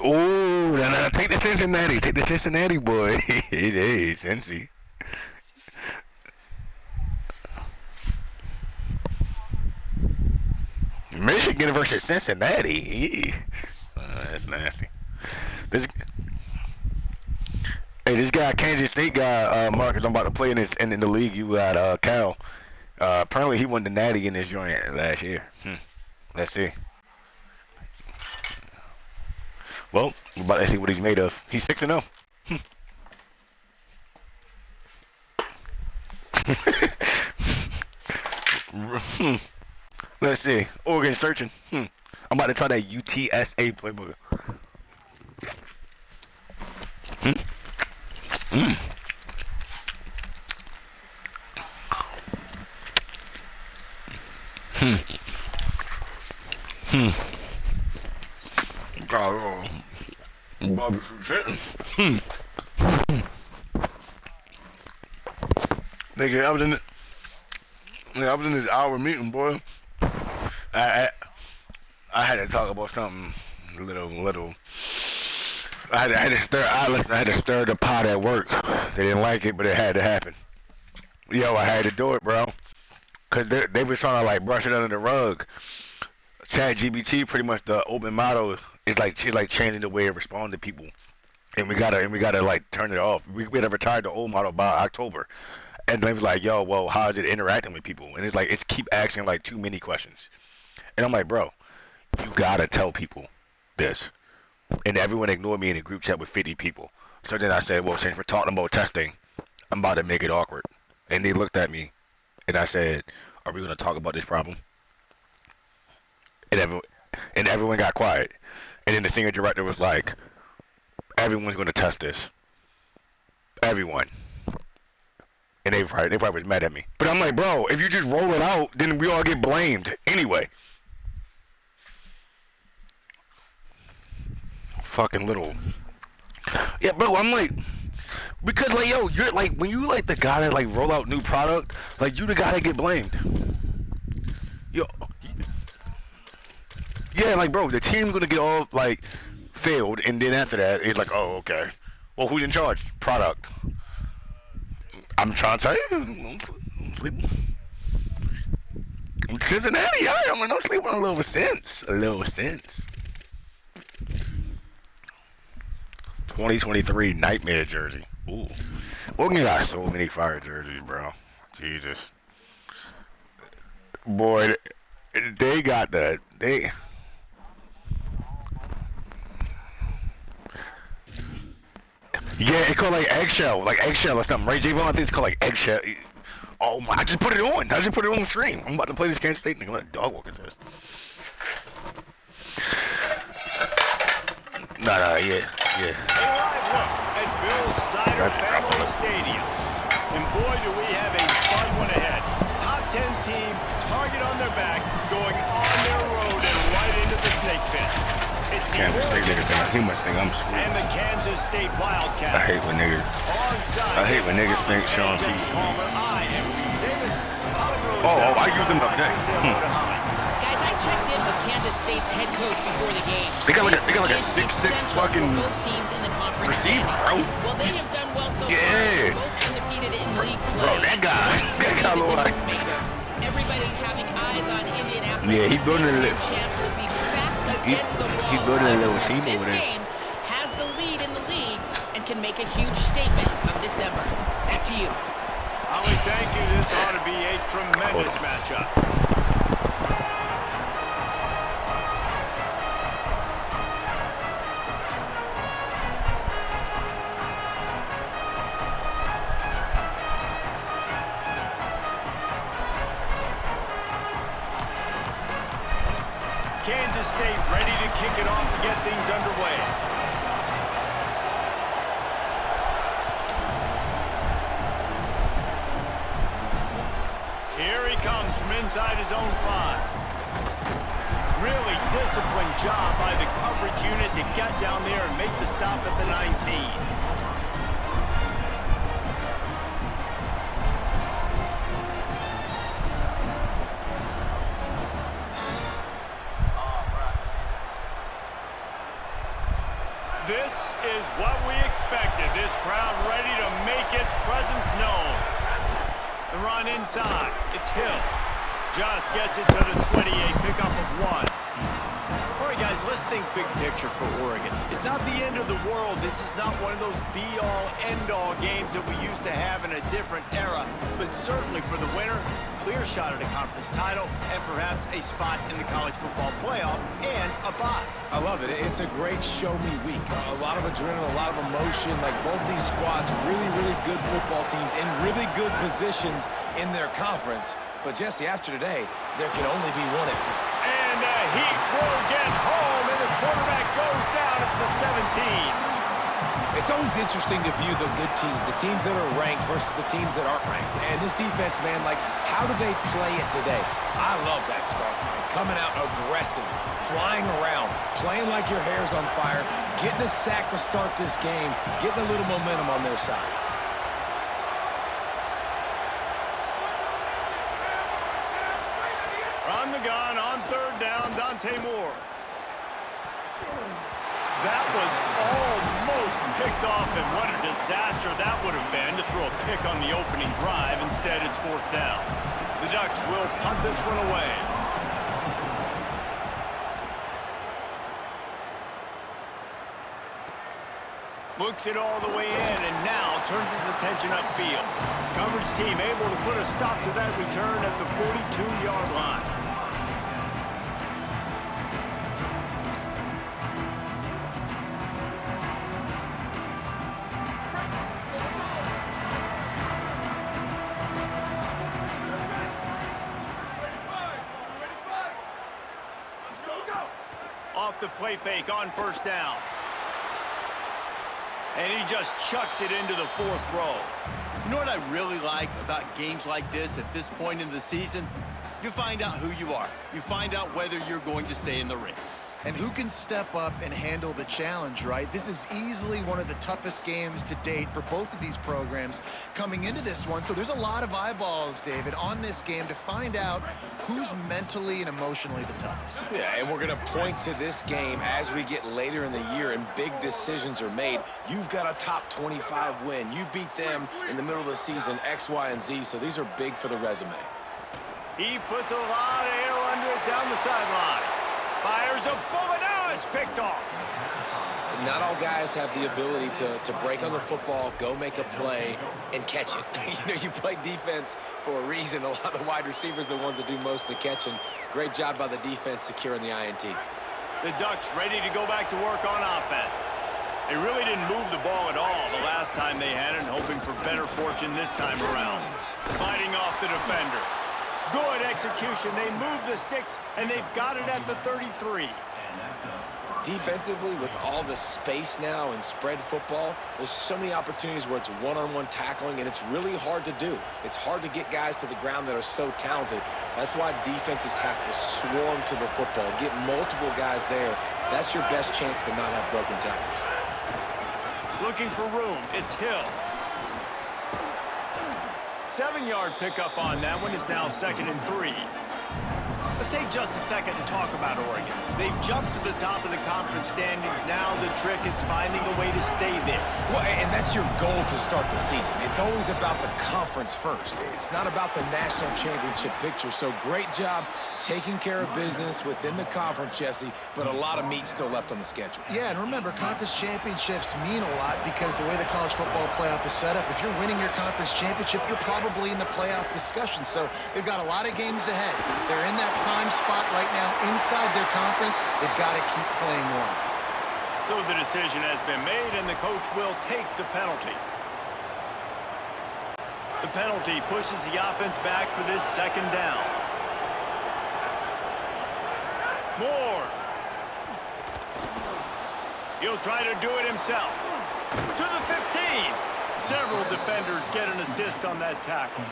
Ooh, nah, take the Cincinnati. Take the Cincinnati, boy. Hey, Cincy. Michigan versus Cincinnati. That's nasty. This this guy, Kansas State guy, Marcus, I'm about to play in the league. You got Cal. Apparently he won the Natty in this joint last year. Let's see. Well, we're about to see what he's made of. He's 6-0. Let's see. Oregon searching. I'm about to try that UTSA playbook. Hmm. Mm. Hmm. Hmm. Hmm. Nigga, I was in this hour meeting, boy. I I had to talk about something little. I had to stir. I had to stir the pot at work. They didn't like it, but it had to happen. Yo, I had to do it, bro. Cause they was trying to like brush it under the rug. Chat GBT, pretty much the open model is like she's like changing the way it responds to people, and we gotta like turn it off. We gotta retire the old model by October. And they was like, yo, well, how is it interacting with people? And it's like it's keep asking like too many questions. And I'm like, bro, you gotta tell people this. And everyone ignored me in a group chat with 50 people. So then I said, well, since we're talking about testing, I'm about to make it awkward. And they looked at me, and I said, are we gonna talk about this problem? And everyone got quiet. And then the senior director was like, everyone's gonna test this. Everyone. And they probably was mad at me. But I'm like, bro, if you just roll it out, then we all get blamed anyway. Fucking little. Yeah, bro, I'm like, because like, yo, you're like, when you like the guy that like roll out new product, like you the guy that get blamed. Yo, yeah, like, bro, the team's gonna get all like failed, and then after that, it's like, oh, okay. Well, who's in charge? Product. I'm trying to tell you, I'm sleeping. Cincinnati, I'm like, don't sleep on a little sense. A little sense. 2023 Nightmare jersey. Ooh. Oregon got so many fire jerseys, bro. Jesus. Boy, they got the they. Yeah, it's called like eggshell or something, right, Javon? I think it's called like eggshell. Oh my! I just put it on. I just put it on the stream. I'm about to play this Kansas State thing. I'm gonna dog walk into this. Nah, yeah. A live look at Bill Snyder Family Stadium. And boy, do we have a fun one ahead. Top 10 team, target on their back, going on their road and right into the snake pit. It's the Kansas State niggas think he must think I'm sweet. and the Kansas State Wildcats. I hate when niggas. I hate when niggas think Sean Pete. I use him up there. Guys, I checked in with Kansas State's head coach before the game. They got like a 6'6" fucking both teams in the conference receiver, standings. bro. Well, they have done well so far. Yeah. Both undefeated in league play. Bro, that guy The look like. difference maker. Everybody having eyes on Indianapolis. Yeah, he building a little. Chance will be backs against the wall. He building a little team This over there. game has the lead in the league and can make a huge statement come December. Back to you. Holly, thank you. This ought to be a tremendous matchup. Kansas State ready to kick it off to get things underway. Here he comes from inside his own 5. Really disciplined job by the coverage unit to get down there and make the stop at the 19. This is what we expected. This crowd ready to make its presence known. The run inside. It's Hill. Just gets it to the 28, pickup of 1. All right, guys, let's think big picture for Oregon. It's not the end of the world. This is not one of those be-all, end-all games that we used to have in a different era. But certainly for the winner, clear shot at a conference title and perhaps a spot in the college football playoff and a bye. I love it. It's a great show-me week. A lot of adrenaline, a lot of emotion. Like both these squads, really, really good football teams in really good positions in their conference. But, Jesse, after today, there can only be one end. And the Heat will get home, and the quarterback goes down at the 17. It's always interesting to view the good teams, the teams that are ranked versus the teams that aren't ranked. And this defense, man, like, how do they play it today? I love that start, man. Coming out aggressive, flying around, playing like your hair's on fire, getting a sack to start this game, getting a little momentum on their side. From the gun on 3rd down, Dante Moore. That was almost picked off, and what a disaster that would have been to throw a pick on the opening drive. Instead, it's 4th down. The Ducks will punt this one away. Looks it all the way in, and now turns his attention upfield. Coverage team able to put a stop to that return at the 42-yard line. Off the play fake on 1st down. And he just chucks it into the 4th row. You know what I really like about games like this at this point in the season? You find out who you are. You find out whether you're going to stay in the race. And who can step up and handle the challenge, right? This is easily one of the toughest games to date for both of these programs coming into this one. So there's a lot of eyeballs, David, on this game to find out who's mentally and emotionally the toughest. Yeah, and we're going to point to this game as we get later in the year and big decisions are made. You've got a top 25 win. You beat them in the middle of the season, X, Y, and Z, so these are big for the resume. He puts a lot of air under it down the sideline. Fires a bullet. Now it's picked off. Not all guys have the ability to break on the football, go make a play, and catch it. You know, you play defense for a reason. A lot of the wide receivers are the ones that do most of the catching. Great job by the defense securing the INT. The Ducks ready to go back to work on offense. They really didn't move the ball at all the last time they had it, and hoping for better fortune this time around. Fighting off the defender. Good execution. They move the sticks, and they've got it at the 33. Defensively, with all the space now and spread football, there's so many opportunities where it's one-on-one tackling, and it's really hard to do. It's hard to get guys to the ground that are so talented. That's why defenses have to swarm to the football, get multiple guys there. That's your best chance to not have broken tackles. Looking for room. It's Hill. 7-yard pickup on that one is now 2nd and 3. Let's take just a second and talk about Oregon. They've jumped to the top of the conference standings. Now the trick is finding a way to stay there. Well, and that's your goal to start the season. It's always about the conference first. It's not about the national championship picture. So great job taking care of business within the conference, Jesse, but a lot of meat still left on the schedule. Yeah, and remember, conference championships mean a lot because the way the college football playoff is set up, if you're winning your conference championship, you're probably in the playoff discussion. So they've got a lot of games ahead. They're in that prime spot right now inside their conference. They've got to keep playing well. So the decision has been made, and the coach will take the penalty. The penalty pushes the offense back for this 2nd down. Moore. He'll try to do it himself. To the 15. Several defenders get an assist on that tackle.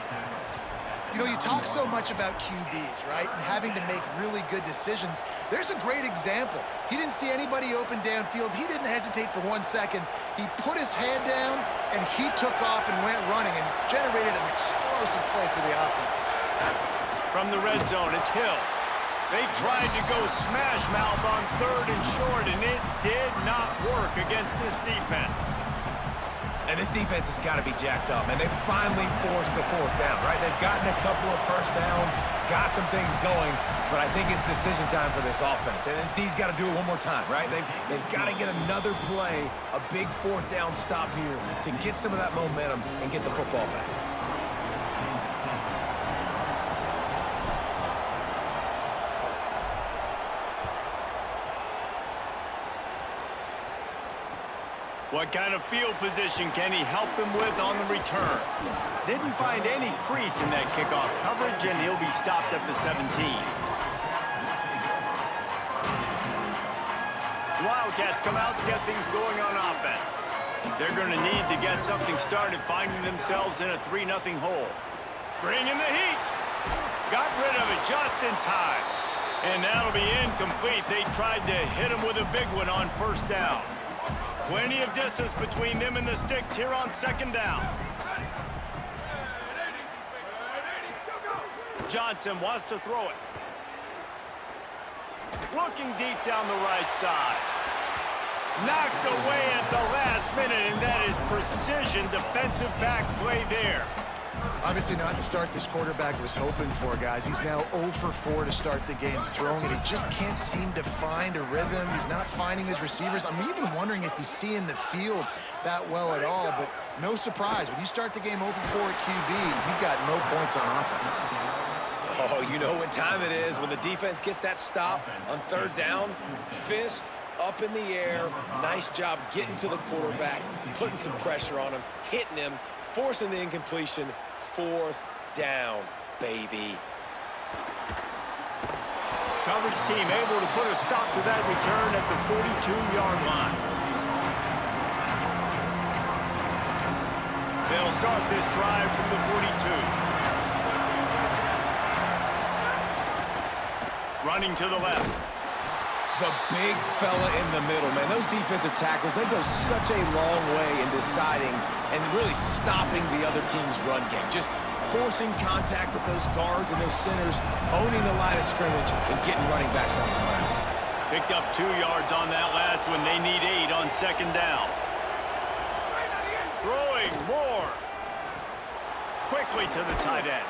You know, you talk so much about QBs, right? And having to make really good decisions. There's a great example. He didn't see anybody open downfield. He didn't hesitate for 1 second. He put his head down, and he took off and went running and generated an explosive play for the offense. From the red zone, it's Hill. They tried to go smash mouth on 3rd and short, and it did not work against this defense. And this defense has got to be jacked up, and they finally forced the 4th down, right? They've gotten a couple of first downs, got some things going, but I think it's decision time for this offense. And this D's got to do it one more time, right? They've got to get another play, a big 4th down stop here to get some of that momentum and get the football back. What kind of field position can he help them with on the return? Didn't find any crease in that kickoff coverage, and he'll be stopped at the 17. Wildcats come out to get things going on offense. They're going to need to get something started, finding themselves in a 3-0 hole. Bring in the heat. Got rid of it just in time. And that'll be incomplete. They tried to hit him with a big one on 1st down. Plenty of distance between them and the sticks here on 2nd down. Johnson wants to throw it. Looking deep down the right side. Knocked away at the last minute, and that is precision defensive back play there. Obviously not the start this quarterback was hoping for, guys. He's now 0 for 4 to start the game throwing it. He just can't seem to find a rhythm. He's not finding his receivers. I'm even wondering if he's seeing the field that well at all, but no surprise. When you start the game 0 for 4 at QB, you've got no points on offense. Oh, you know what time it is when the defense gets that stop on 3rd down. Fist up in the air. Nice job getting to the quarterback, putting some pressure on him, hitting him, forcing the incompletion. 4th down, baby. Coverage team able to put a stop to that return at the 42-yard line. They'll start this drive from the 42. Running to the left. The big fella in the middle, man. Those defensive tackles, they go such a long way in deciding and really stopping the other team's run game. Just forcing contact with those guards and those centers, owning the line of scrimmage, and getting running backs on the ground. Picked up 2 yards on that last one. They need 8 on 2nd down. Throwing more. Quickly to the tight end.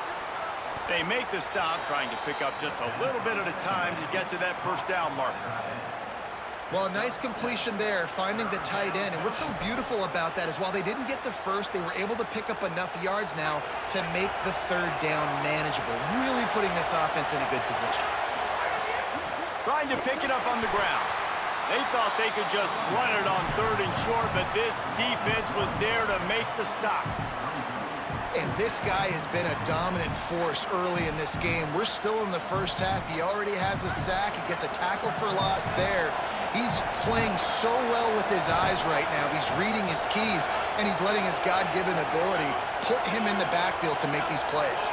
They make the stop, trying to pick up just a little bit at a time to get to that 1st down marker. Well, a nice completion there, finding the tight end. And what's so beautiful about that is while they didn't get the first, they were able to pick up enough yards now to make the 3rd down manageable, really putting this offense in a good position. Trying to pick it up on the ground. They thought they could just run it on 3rd and short, but this defense was there to make the stop. And this guy has been a dominant force early in this game. We're still in the 1st half. He already has a sack. He gets a tackle for loss there. He's playing so well with his eyes right now. He's reading his keys, and he's letting his God-given ability put him in the backfield to make these plays.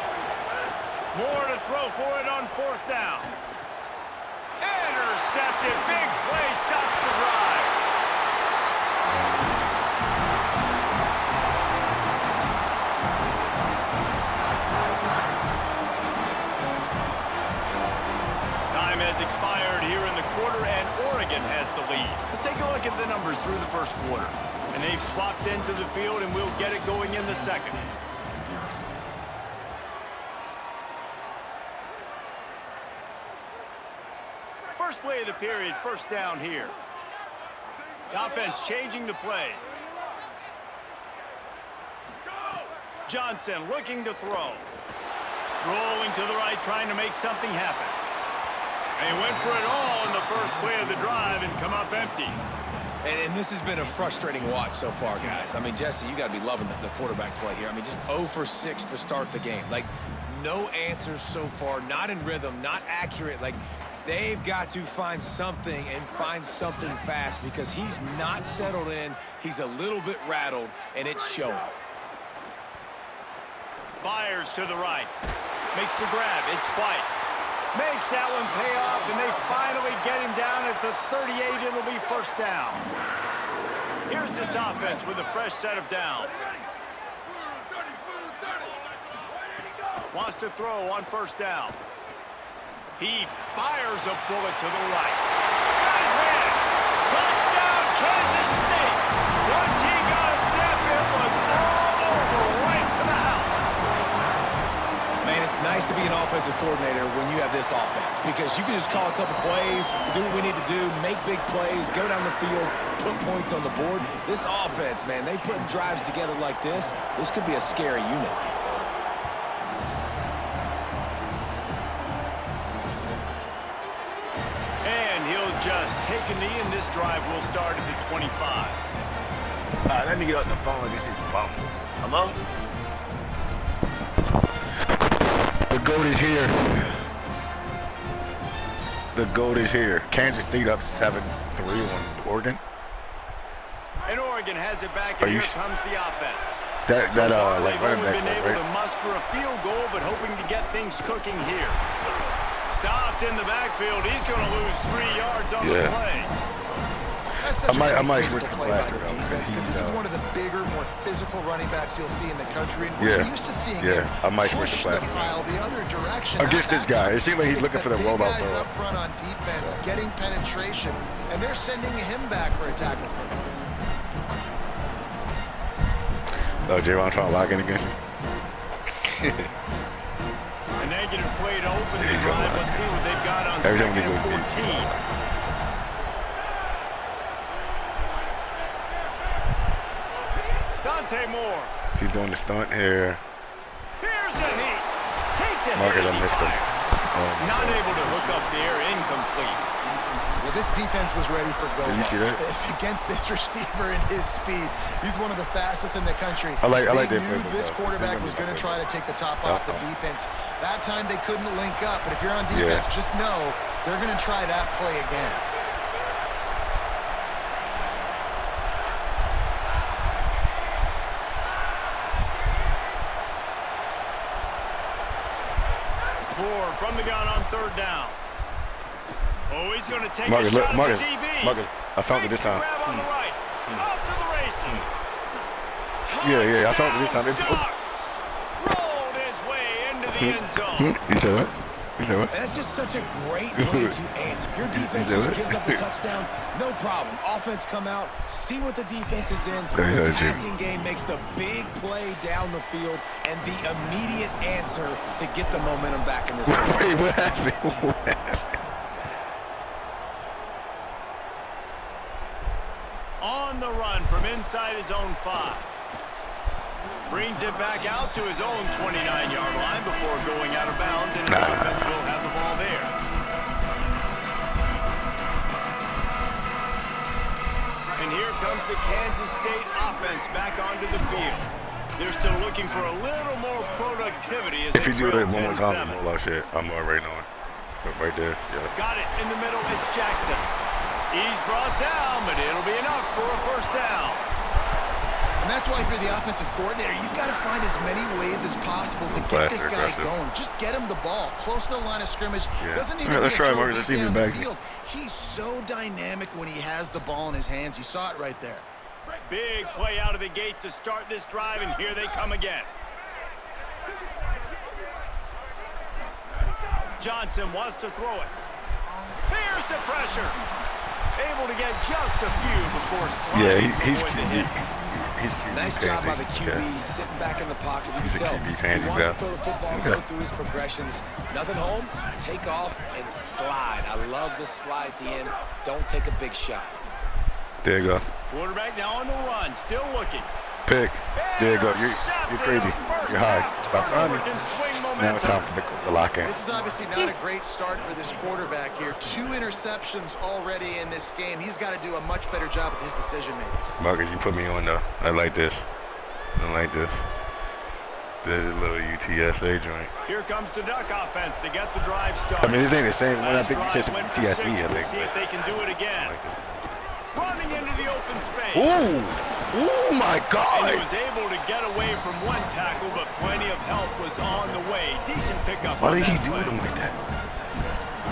More to throw for it on 4th down. Intercepted. Big play stops the drive. Time has expired here in the quarter, and Oregon has the lead. Let's take a look at the numbers through the 1st quarter. And they've swapped into the field, and we'll get it going in the 2nd. First play of the period, 1st down here. The offense changing the play. Johnson looking to throw. Rolling to the right, trying to make something happen. They went for it all in the first play of the drive and come up empty. And this has been a frustrating watch so far, guys. I mean, Jesse, you got to be loving the quarterback play here. I mean, just 0 for 6 to start the game. Like, no answers so far, not in rhythm, not accurate. Like, they've got to find something and find something fast because he's not settled in. He's a little bit rattled, and it's showing. Fires to the right. Makes the grab. It's White. Makes that one pay off, and they finally get him down at the 38. It'll be 1st down. Here's this offense with a fresh set of downs. Wants to throw on 1st down. He fires a bullet to the right. Got his man. Touchdown, Kansas State. Once he got a step, it was all over, right to the house. Man, it's nice to be an offensive coordinator when you have this offense because you can just call a couple plays, do what we need to do, make big plays, go down the field, put points on the board. This offense, man, they put drives together like this. This could be a scary unit. And he'll just take a knee, and this drive will start at the 25. All right, let me get up the phone. This is bum. Hello? The GOAT is here. The GOAT is here. Kansas State up 7-3 on Oregon. And Oregon has it back, and here comes the offense. That like running back, been able right? to muster a field goal, but hoping to get things cooking here. Stopped in the backfield. He's going to lose 3 yards on the play. That's such I might a switch great the play by blaster the though. defense because this is one of the bigger, more physical running backs you'll see in the country. And we're used to seeing him I might switch push the the blaster pile the other direction. against this guy. It seems like he's looking for the rollout guys throw. up front on defense, getting penetration, and they're sending him back for a tackle for loss. Oh, J-Ron trying to lock in against you. A negative play to open the drive. Let's see what they've got on Everything 2nd and 14. Dante Moore. He's doing the stunt here. Here's a hit. Takes a Marcus, hit as I he missed him. fires. Not able to hook up there. Incomplete. Well, this defense was ready for go. Did you see that? Against this receiver and his speed. He's one of the fastest in the country. I like they that knew play, this though. quarterback was going to try to take the top off the defense. That time they couldn't link up, but if you're on defense, just know they're going to try that play again. Moore from the gun on 3rd down. Oh, he's going to take Marcus, a shot look, Marcus, at the DB. Marcus, I found it this time. Grab on the right. Off to the races. Yeah, I found it this time. Ducks rolled his way into the end zone. You said what? You said what? And that's just such a great way to answer. Your defense just gives up a touchdown, no problem. Offense come out, see what the defense is in. The passing game makes the big play down the field and the immediate answer to get the momentum back in this game. Wait, what happened? What happened? On the run from inside his own 5. Brings it back out to his own 29-yard line before going out of bounds, and his offense will have the ball there. And here comes the Kansas State offense back onto the field. They're still looking for a little more productivity as If you do trail it one more time, 10-7. it's a lot of shit. I'm already knowing. Right there, yeah. Got it in the middle. It's Jackson. He's brought down, but it'll be enough for a 1st down. And that's why for the offensive coordinator, you've got to find as many ways as possible to get this guy going. Just get him the ball close to the line of scrimmage. Doesn't need to be a throw deep down the field. He's so dynamic when he has the ball in his hands. You saw it right there. Big play out of the gate to start this drive, and here they come again. Johnson wants to throw it. Here's the pressure. Able to get just a few before sliding he's the hits. Nice job by the QB, sitting back in the pocket. You can tell he wants to throw the football, go through his progressions. Nothing home, take off, and slide. I love the slide at the end. Don't take a big shot. There you go. Quarterback now on the run, still looking. Pick. There you go. You're crazy. You're high. Stop running. Now it's time for the lock in. This is obviously not a great start for this quarterback here. 2 interceptions already in this game. He's got to do a much better job with his decision making. Marcus, you put me on though. I like this. I like this. The little UTSA joint. Here comes the Duck offense to get the drive started. I mean, this ain't the same one. I think you said some TSE, I think. See if they can do it again. Running into the open space. Ooh! Oh my God! And he was able to get away from one tackle, but plenty of help was on the way. Decent pickup. Why did he do him like that?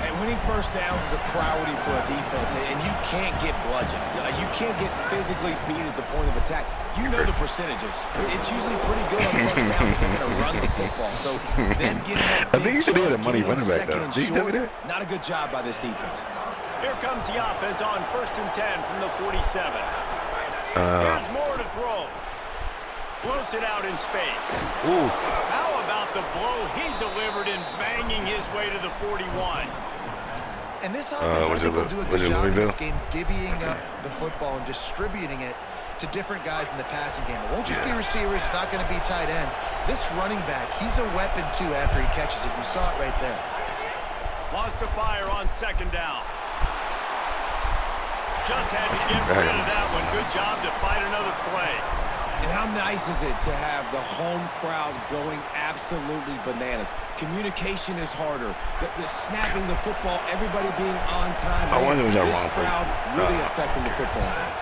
Hey, Right, winning first downs is a priority for a defense, and you can't get bludgeoned. You can't get physically beat at the point of attack. You know the percentages. It's usually pretty good on first down if they're going to run the football. So them getting that big they had a money running back, though. and short, not a good job by this defense. Here comes the offense on 1st and 10 from the 47. Here's more to throw. Floats it out in space. Ooh. How about the blow he delivered in banging his way to the 41? And this offense, I think, will do a good job in this game divvying up the football and distributing it to different guys in the passing game. It won't just be receivers. It's not going to be tight ends. This running back, he's a weapon, too, after he catches it. You saw it right there. Wants to fire on 2nd down. Just had to get rid of that one. Good job to fight another play. And how nice is it to have the home crowd going absolutely bananas? Communication is harder. The snapping the football, everybody being on time. I wonder if this crowd really affecting the football game.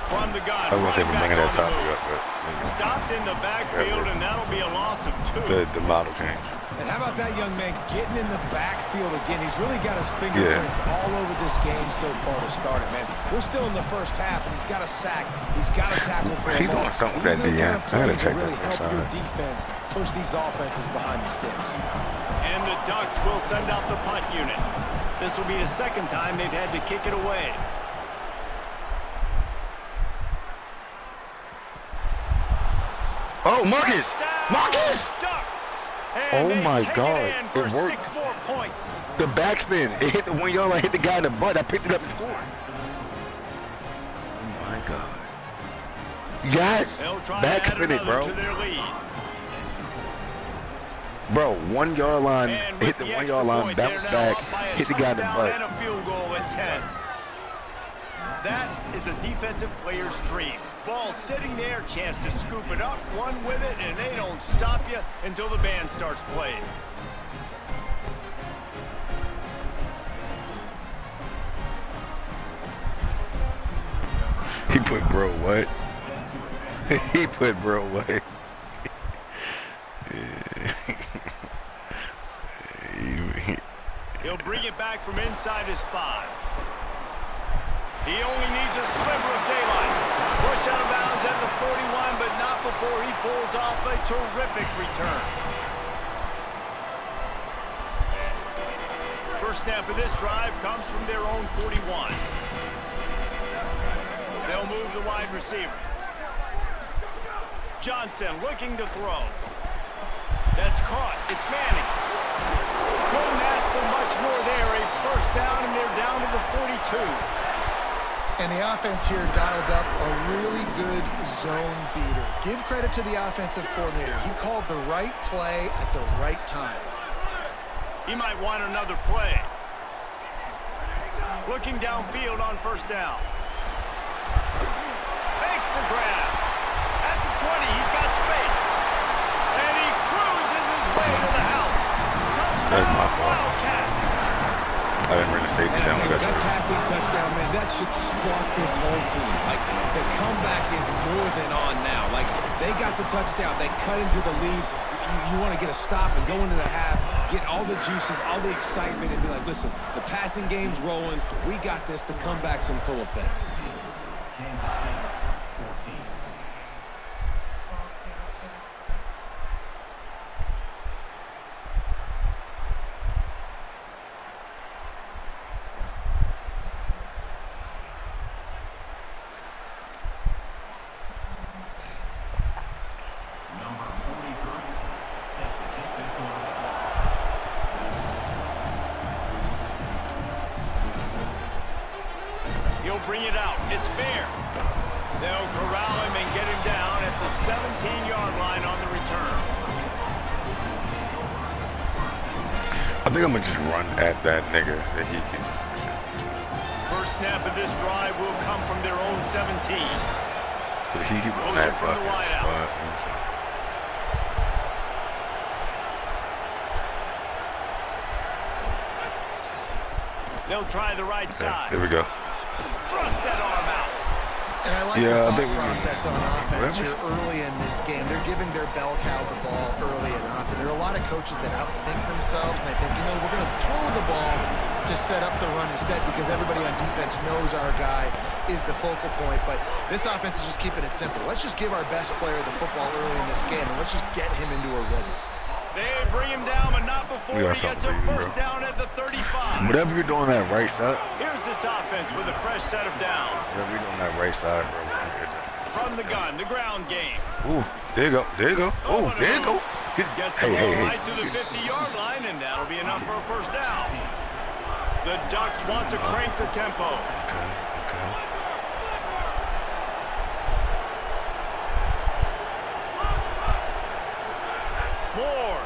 From the gun, I was going to say bringing that topic up, but stopped in the backfield, and that'll be a loss of 2. The model change. And how about that young man getting in the backfield again? He's really got his fingerprints all over this game so far to start it, man. We're still in the first half, and he's got a sack. He's got a tackle for a He's doing loss. something with that D. I gotta check really that help your defense push these offenses behind the sticks. And the Ducks will send out the punt unit. This will be the 2nd time they've had to kick it away. Oh, Marcus! Marcus! Oh my God! It worked. 6 more points. The backspin. It hit the 1 yard line, hit the guy in the butt. I picked it up and scored. Oh my God! Yes! Backspin it, bro. Bro, 1 yard line, hit the 1 yard line, bounce back, hit the guy in the butt. And a field goal at 10. That is a defensive player's dream. Ball sitting there, chance to scoop it up, run with it, and they don't stop you until the band starts playing. He put bro what? He put bro what? He'll bring it back from inside his 5. He only needs a sliver of daylight. Pushed out of bounds at the 41, but not before he pulls off a terrific return. First snap of this drive comes from their own 41. They'll move the wide receiver. Johnson looking to throw. That's caught. It's Manning. Couldn't ask for much more there. A first down, and they're down to the 42. And the offense here dialed up a really good zone beater. Give credit to the offensive coordinator. He called the right play at the right time. He might want another play. Looking downfield on first down. Makes the grab. At the 20, he's got space. And he cruises his way to the house. Touchdown, That's my fault. Wildcats. I didn't bring the safety down. That passing touchdown, man, that should spark this whole team. Like, the comeback is more than on now. Like, they got the touchdown. They cut into the lead. You want to get a stop and go into the half, get all the juices, all the excitement, and be like, listen, the passing game's rolling. We got this. The comeback's in full effect. Bring it out. It's Bear. They'll corral him and get him down at the 17-yard line on the return. I think I'm going to just run at that nigga that he can. First snap of this drive will come from their own 17. But he can run that fucking spot. They'll try the right side. Here we go. Thrust that arm out. And I like the thought process on offense here early in this game. They're giving their bell cow the ball early and often. There are a lot of coaches that outthink themselves, and they think, we're going to throw the ball to set up the run instead because everybody on defense knows our guy is the focal point. But this offense is just keeping it simple. Let's just give our best player the football early in this game, and let's just get him into a rhythm. They bring him down, but not before he gets a first down at the 35. Whatever you're doing that right side. Here's this offense with a fresh set of downs. Whatever you're doing that right side, bro. From the gun, the ground game. Ooh, there you go. There you go. Oh, there you go. Gets the ball right to the 50-yard line, and that'll be enough for a first down. The Ducks want to crank the tempo. Moore.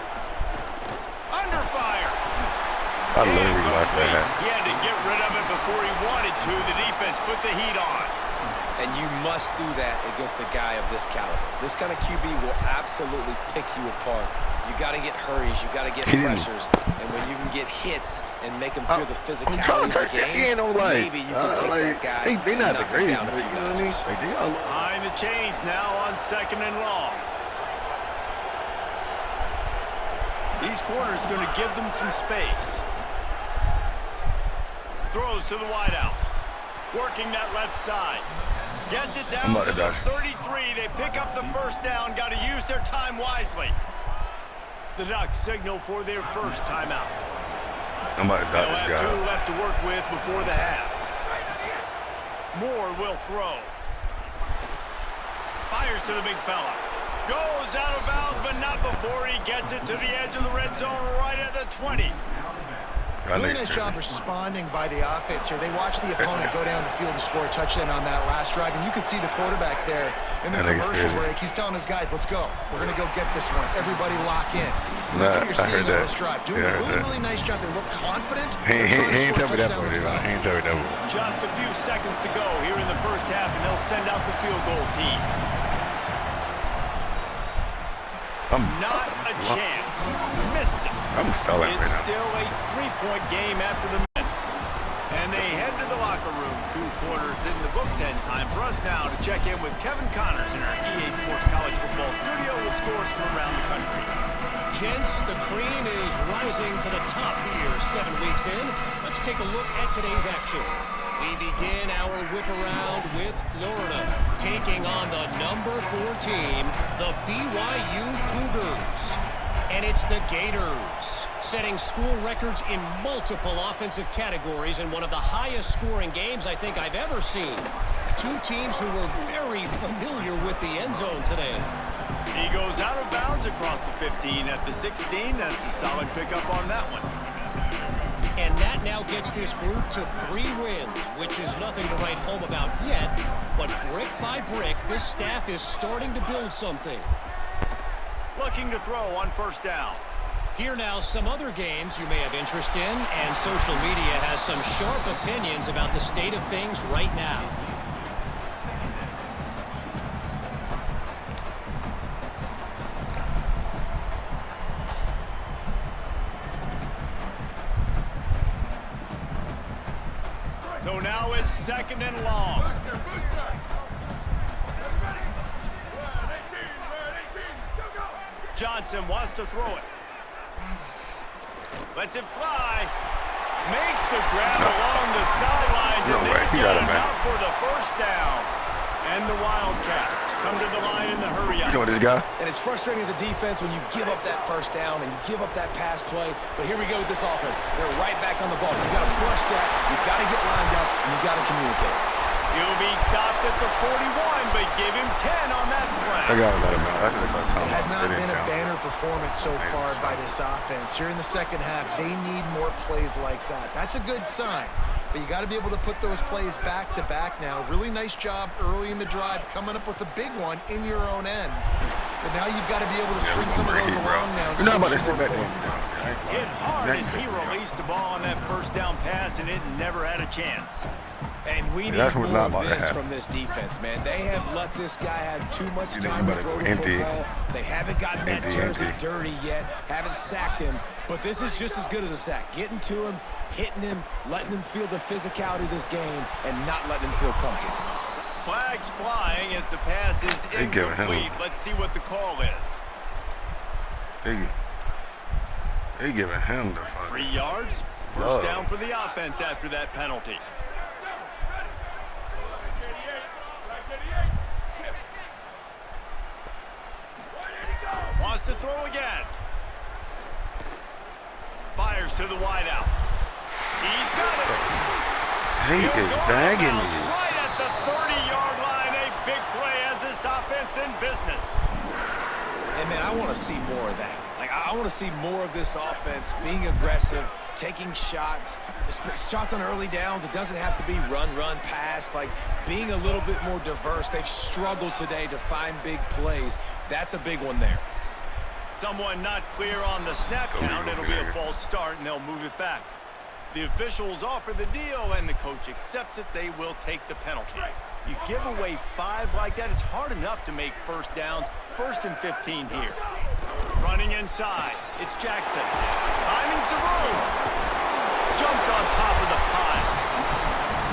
Under fire. I literally watched that. He had to get rid of it before he wanted to. The defense put the heat on. And you must do that against a guy of this caliber. This kind of QB will absolutely pick you apart. You got to get hurries. You got to get pressures. And when you can get hits and make them feel the physicality of the game, he ain't no maybe you can take that guy they not the greatest, down a few notches. Behind the chains now on 2nd and long. These corners going to give them some space. Throws to the wideout. Working that left side. Gets it down to the 33. They pick up the first down. Got to use their time wisely. The Ducks signal for their first timeout. I'm about to dodge this guy. They'll have 2 left to work with before the half. Moore will throw. Fires to the big fella. Goes out of bounds, but not before he gets it to the edge of the red zone right at the 20. Really nice job responding by the offense here. They watched the opponent go down the field and score a touchdown on that last drive, and you could see the quarterback there in the commercial break. He's telling his guys, let's go. We're going to go get this one. Everybody lock in. And that's what you're seeing on this drive. Doing a really nice job. They look confident. He ain't tell me that part. He ain't tell me that part. Just a few seconds to go here in the first half, and they'll send out the field goal team. Not a chance. Missed it. I'm selling right now. It's still a 3-point game after the miss. And they head to the locker room. 2 quarters in the books, and time for us now to check in with Kevin Connors in our EA Sports College Football studio with scores from around the country. Gents, the cream is rising to the top here 7 weeks in. Let's take a look at today's action. We begin our whip around with Florida taking on the number 4 team, the BYU Cougars. And it's the Gators, setting school records in multiple offensive categories in one of the highest scoring games I think I've ever seen. 2 teams who were very familiar with the end zone today. He goes out of bounds across the 15 at the 16. That's a solid pickup on that one. And that now gets this group to 3 wins, which is nothing to write home about yet. But brick by brick, this staff is starting to build something. Looking to throw on first down. Here now, some other games you may have interest in, and social media has some sharp opinions about the state of things right now. So now it's 2nd and long. Johnson wants to throw it. Lets it fly. Makes the grab along the sidelines, and they get enough for the first down. And the Wildcats come to the line in the hurry-up. You know this guy? And it's frustrating as a defense when you give up that first down and you give up that pass play. But here we go with this offense. They're right back on the ball. You got to flush that. You got to get lined up, and you got to communicate. He'll be stopped at the 41, but give him 10 on that play. I got to let him know. It has not been a banner performance so far by this offense. Here in the second half, they need more plays like that. That's a good sign. But you got to be able to put those plays back to back now. Really nice job early in the drive, coming up with a big one in your own end. But now you've got to be able to string some of those along now. You're not about to sit back there. Hit hard as he released the ball on that first down pass, and it never had a chance. And we need more of this from this defense, man. They have let this guy have too much time to throw the football. They haven't gotten that jersey dirty yet, haven't sacked him. But this is just as good as a sack. Getting to him, hitting him, letting him feel the physicality of this game, and not letting him feel comfortable. Flags flying as the pass is incomplete. Let's see what the call is. They giving him the fuck. 3 yards. First down for the offense after that penalty. Wants to throw again. Fires to the wideout. He's got it. He is bagging me. Right at the 30-yard line. A big play as this offense in business. And, man, I want to see more of that. Like, I want to see more of this offense being aggressive, taking shots on early downs. It doesn't have to be run, pass. Like, being a little bit more diverse. They've struggled today to find big plays. That's a big one there. Someone not clear on the snap count. It'll be a false start, and they'll move it back. The officials offer the deal, and the coach accepts it. They will take the penalty. You give away 5 like that, it's hard enough to make first downs. 1st and 15 here. Running inside. It's Jackson. Finding some room. Jumped on top of the pile.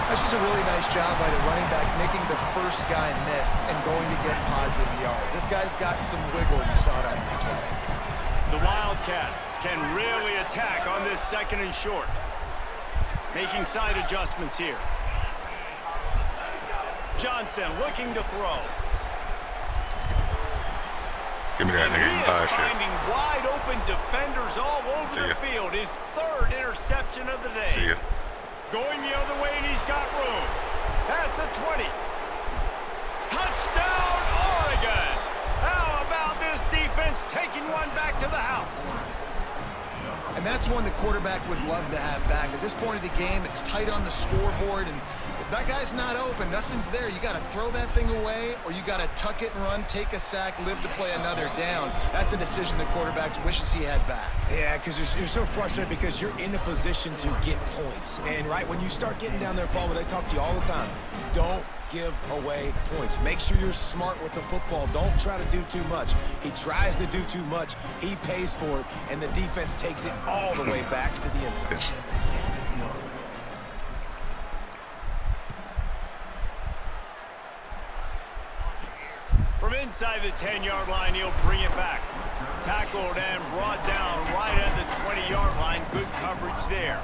That's just a really nice job by the running back, making the first guy miss and going to get positive yards. This guy's got some wiggle. You saw it on the play. The Wildcats can really attack on this 2nd and short. Making side adjustments here. Johnson looking to throw. Give me that nigga. He is finding wide open defenders all over the field. His 3rd interception of the day. See ya. Going the other way, and he's got room. Past the 20. Touchdown, Oregon. How about this defense taking one back to the house? And that's one the quarterback would love to have back. At this point of the game, it's tight on the scoreboard, and if that guy's not open, nothing's there. You got to throw that thing away, or you got to tuck it and run, take a sack, live to play another down. That's a decision the quarterback wishes he had back. Yeah, because you're so frustrated because you're in a position to get points. And, right, when you start getting down there, Paul, they talk to you all the time, don't give away points. Make sure you're smart with the football. Don't try to do too much. He tries to do too much. He pays for it, and the defense takes it all the way back to the end zone. From inside the 10-yard line, he'll bring it back. Tackled and brought down right at the 20-yard line. Good coverage there.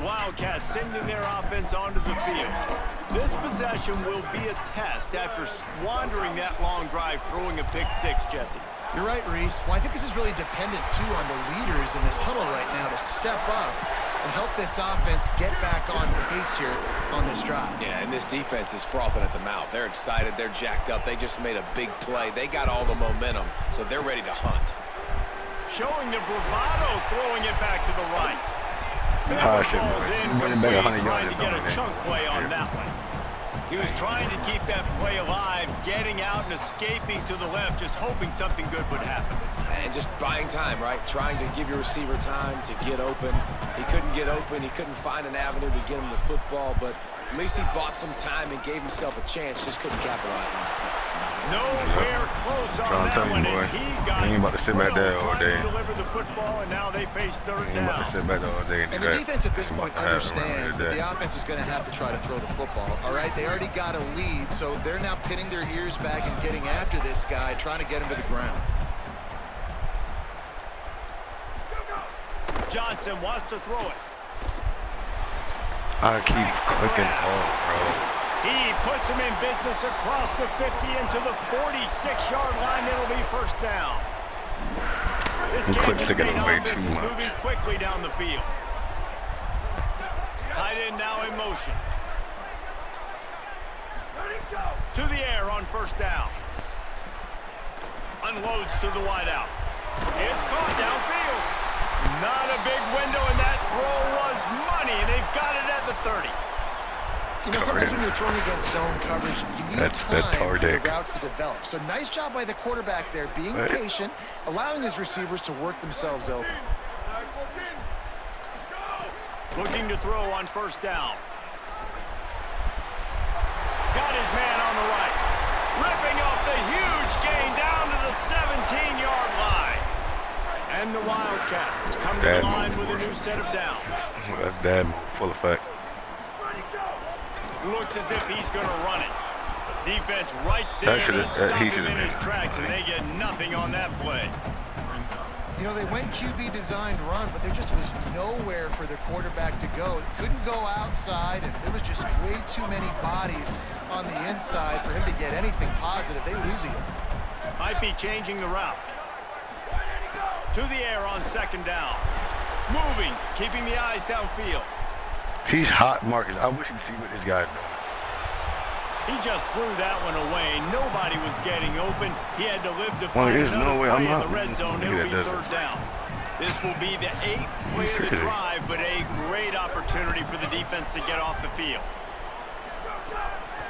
Wildcats sending their offense onto the field. This possession will be a test after squandering that long drive, throwing a pick-6, Jesse. You're right, Reese. Well, I think this is really dependent, too, on the leaders in this huddle right now to step up and help this offense get back on pace here on this drive. Yeah, and this defense is frothing at the mouth. They're excited. They're jacked up. They just made a big play. They got all the momentum, so they're ready to hunt. Showing the bravado, throwing it back to the right. Falls in, trying to get a chunk play on that one. He was trying to keep that play alive, getting out and escaping to the left, just hoping something good would happen. And just buying time, right? Trying to give your receiver time to get open. He couldn't get open. He couldn't find an avenue to get him the football, but at least he bought some time and gave himself a chance. Just couldn't capitalize on it. Nowhere close on that one as he got ain't about to sit back there all day. Deliver the football, and now they face 3rd down. Ain't about to sit back there all day. And the defense at this point understands that the offense is going to have to try to throw the football. All right, they already got a lead, so they're now pinning their ears back and getting after this guy, trying to get him to the ground. Johnson wants to throw it. I keep clicking off, bro. He puts him in business across the 50 into the 46-yard line. It'll be first down. This Kansas State offense is moving quickly down the field. Tight end now in motion. To the air on first down. Unloads to the wideout. It's caught downfield. Not a big window, and that throw was money, and they've got it at the 30. You know, sometimes when you're throwing against zone coverage, you need time for the routes to develop. So nice job by the quarterback there, being patient, allowing his receivers to work themselves open. Looking to throw on first down. Got his man on the right. Ripping off the huge gain down to the 17-yard line. And And the Wildcats come to the line with a new set of downs. Well, that's dad move, full effect. Looks as if he's going to run it. Defense right there to stop him in his tracks, and they get nothing on that play. You know, they went QB designed run, but there just was nowhere for their quarterback to go. Couldn't go outside, and there was just way too many bodies on the inside for him to get anything positive. They lose it. Might be changing the route. To the air on second down. Moving, keeping the eyes downfield. He's hot, Marcus. I wish you could see what this guy's doing. He just threw that one away. Nobody was getting open. He had to live to find there's another no way play I'm in not. the red zone. It'll be doesn't. third down. This will be the 8th play of the drive, but a great opportunity for the defense to get off the field.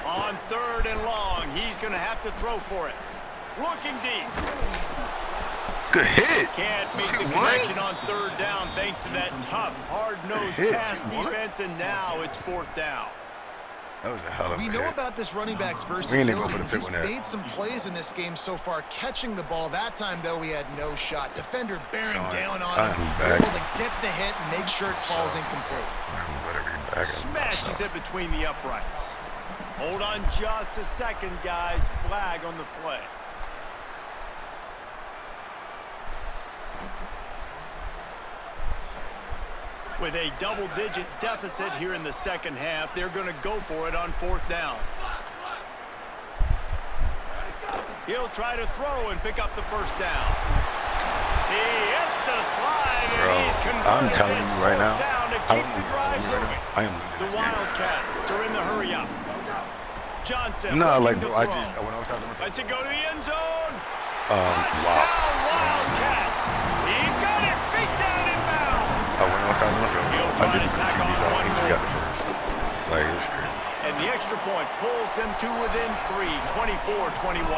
On third and long, he's going to have to throw for it. Looking deep. Good hit. Can't make the connection on third down thanks to that tough, hard-nosed pass defense, and now it's fourth down. That was a hell of a We hit. know about this running back's Go versatility. for the He's made some plays in this game so far, catching the ball. That time, though, he had no shot. Defender bearing down on him, able to get the hit and make sure it falls incomplete. Smashes it between the uprights. Hold on just a second, guys. Flag on the play. With a double-digit deficit here in the second half, they're going to go for it on fourth down. He'll try to throw and pick up the first down. He hits the slide, and he's converted. I'm telling you right now, down to keep the drive moving. I am losing The this game. Wildcats are in the hurry up. Johnson. No, like, looking bro, to when throw. I was talking to Let's it go to the end zone. wow. Touchdown, Wildcats. He got it. Beat down in bounds. When I was talking to myself, He'll I try didn't to put tack TVs on on. one He just more. got the first. Like, it's crazy. And the extra point pulls them to within 3, 24-21.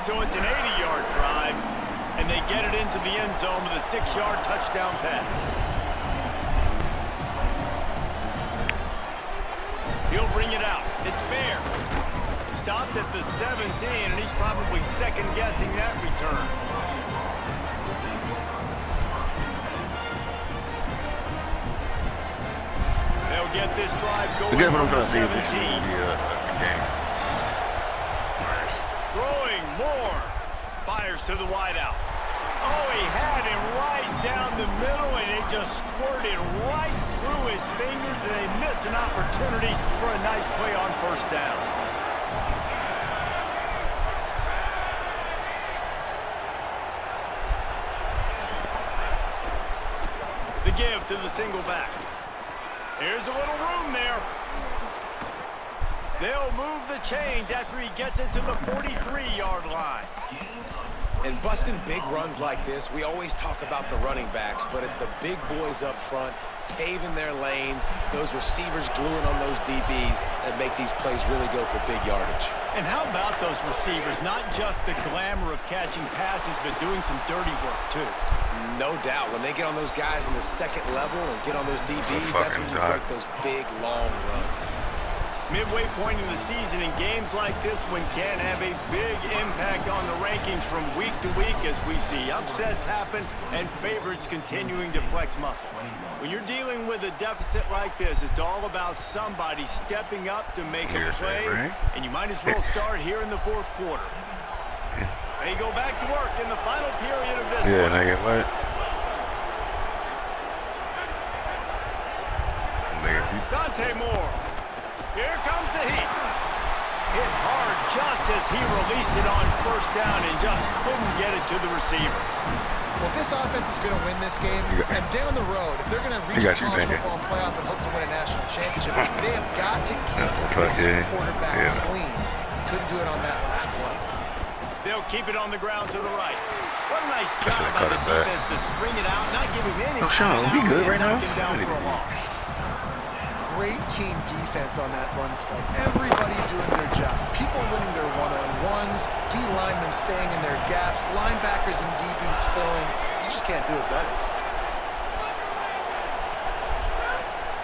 So it's an 80-yard drive, and they get it into the end zone with a 6-yard touchdown pass. He'll bring it out. It's Bear. Stopped at the 17, and he's probably second-guessing that return. They'll get this drive going. Again, what I'm trying to say 17. is this is going to be a game. Nice. Throwing more. Fires to the wideout. Oh, he had him right down the middle, and it just squirted right through his fingers, and they miss an opportunity for a nice play on first down. The give to the single back. Here's a little room there. They'll move the chains after he gets it to the 43-yard line. And busting big runs like this, we always talk about the running backs, but it's the big boys up front, paving their lanes, those receivers gluing on those DBs that make these plays really go for big yardage. And how about those receivers? Not just the glamour of catching passes, but doing some dirty work, too. No doubt. When they get on those guys in the second level and get on those DBs, that's when you break those big, long runs. Midway point in the season, and games like this one can have a big impact on the rankings from week to week as we see upsets happen and favorites continuing to flex muscle. When you're dealing with a deficit like this, it's all about somebody stepping up to make a play, and you might as well start here in the fourth quarter. They go back to work in the final period of this one. Nigga, what? Dante Moore. Here comes the heat. Hit hard just as he released it on first down and just couldn't get it to the receiver. Well, if this offense is going to win this game, and down the road, if they're going to reach the college football playoff and hope to win a national championship, they have got to keep this quarterback clean. Couldn't do it on that last play. They'll keep it on the ground to the right. What a nice job by the defense to string it out, not give him any. Oh, Sean, are we good right now? Great team defense on that run play. Everybody doing their job. People winning their one-on-ones, D linemen staying in their gaps, linebackers and DBs filling. You just can't do it better.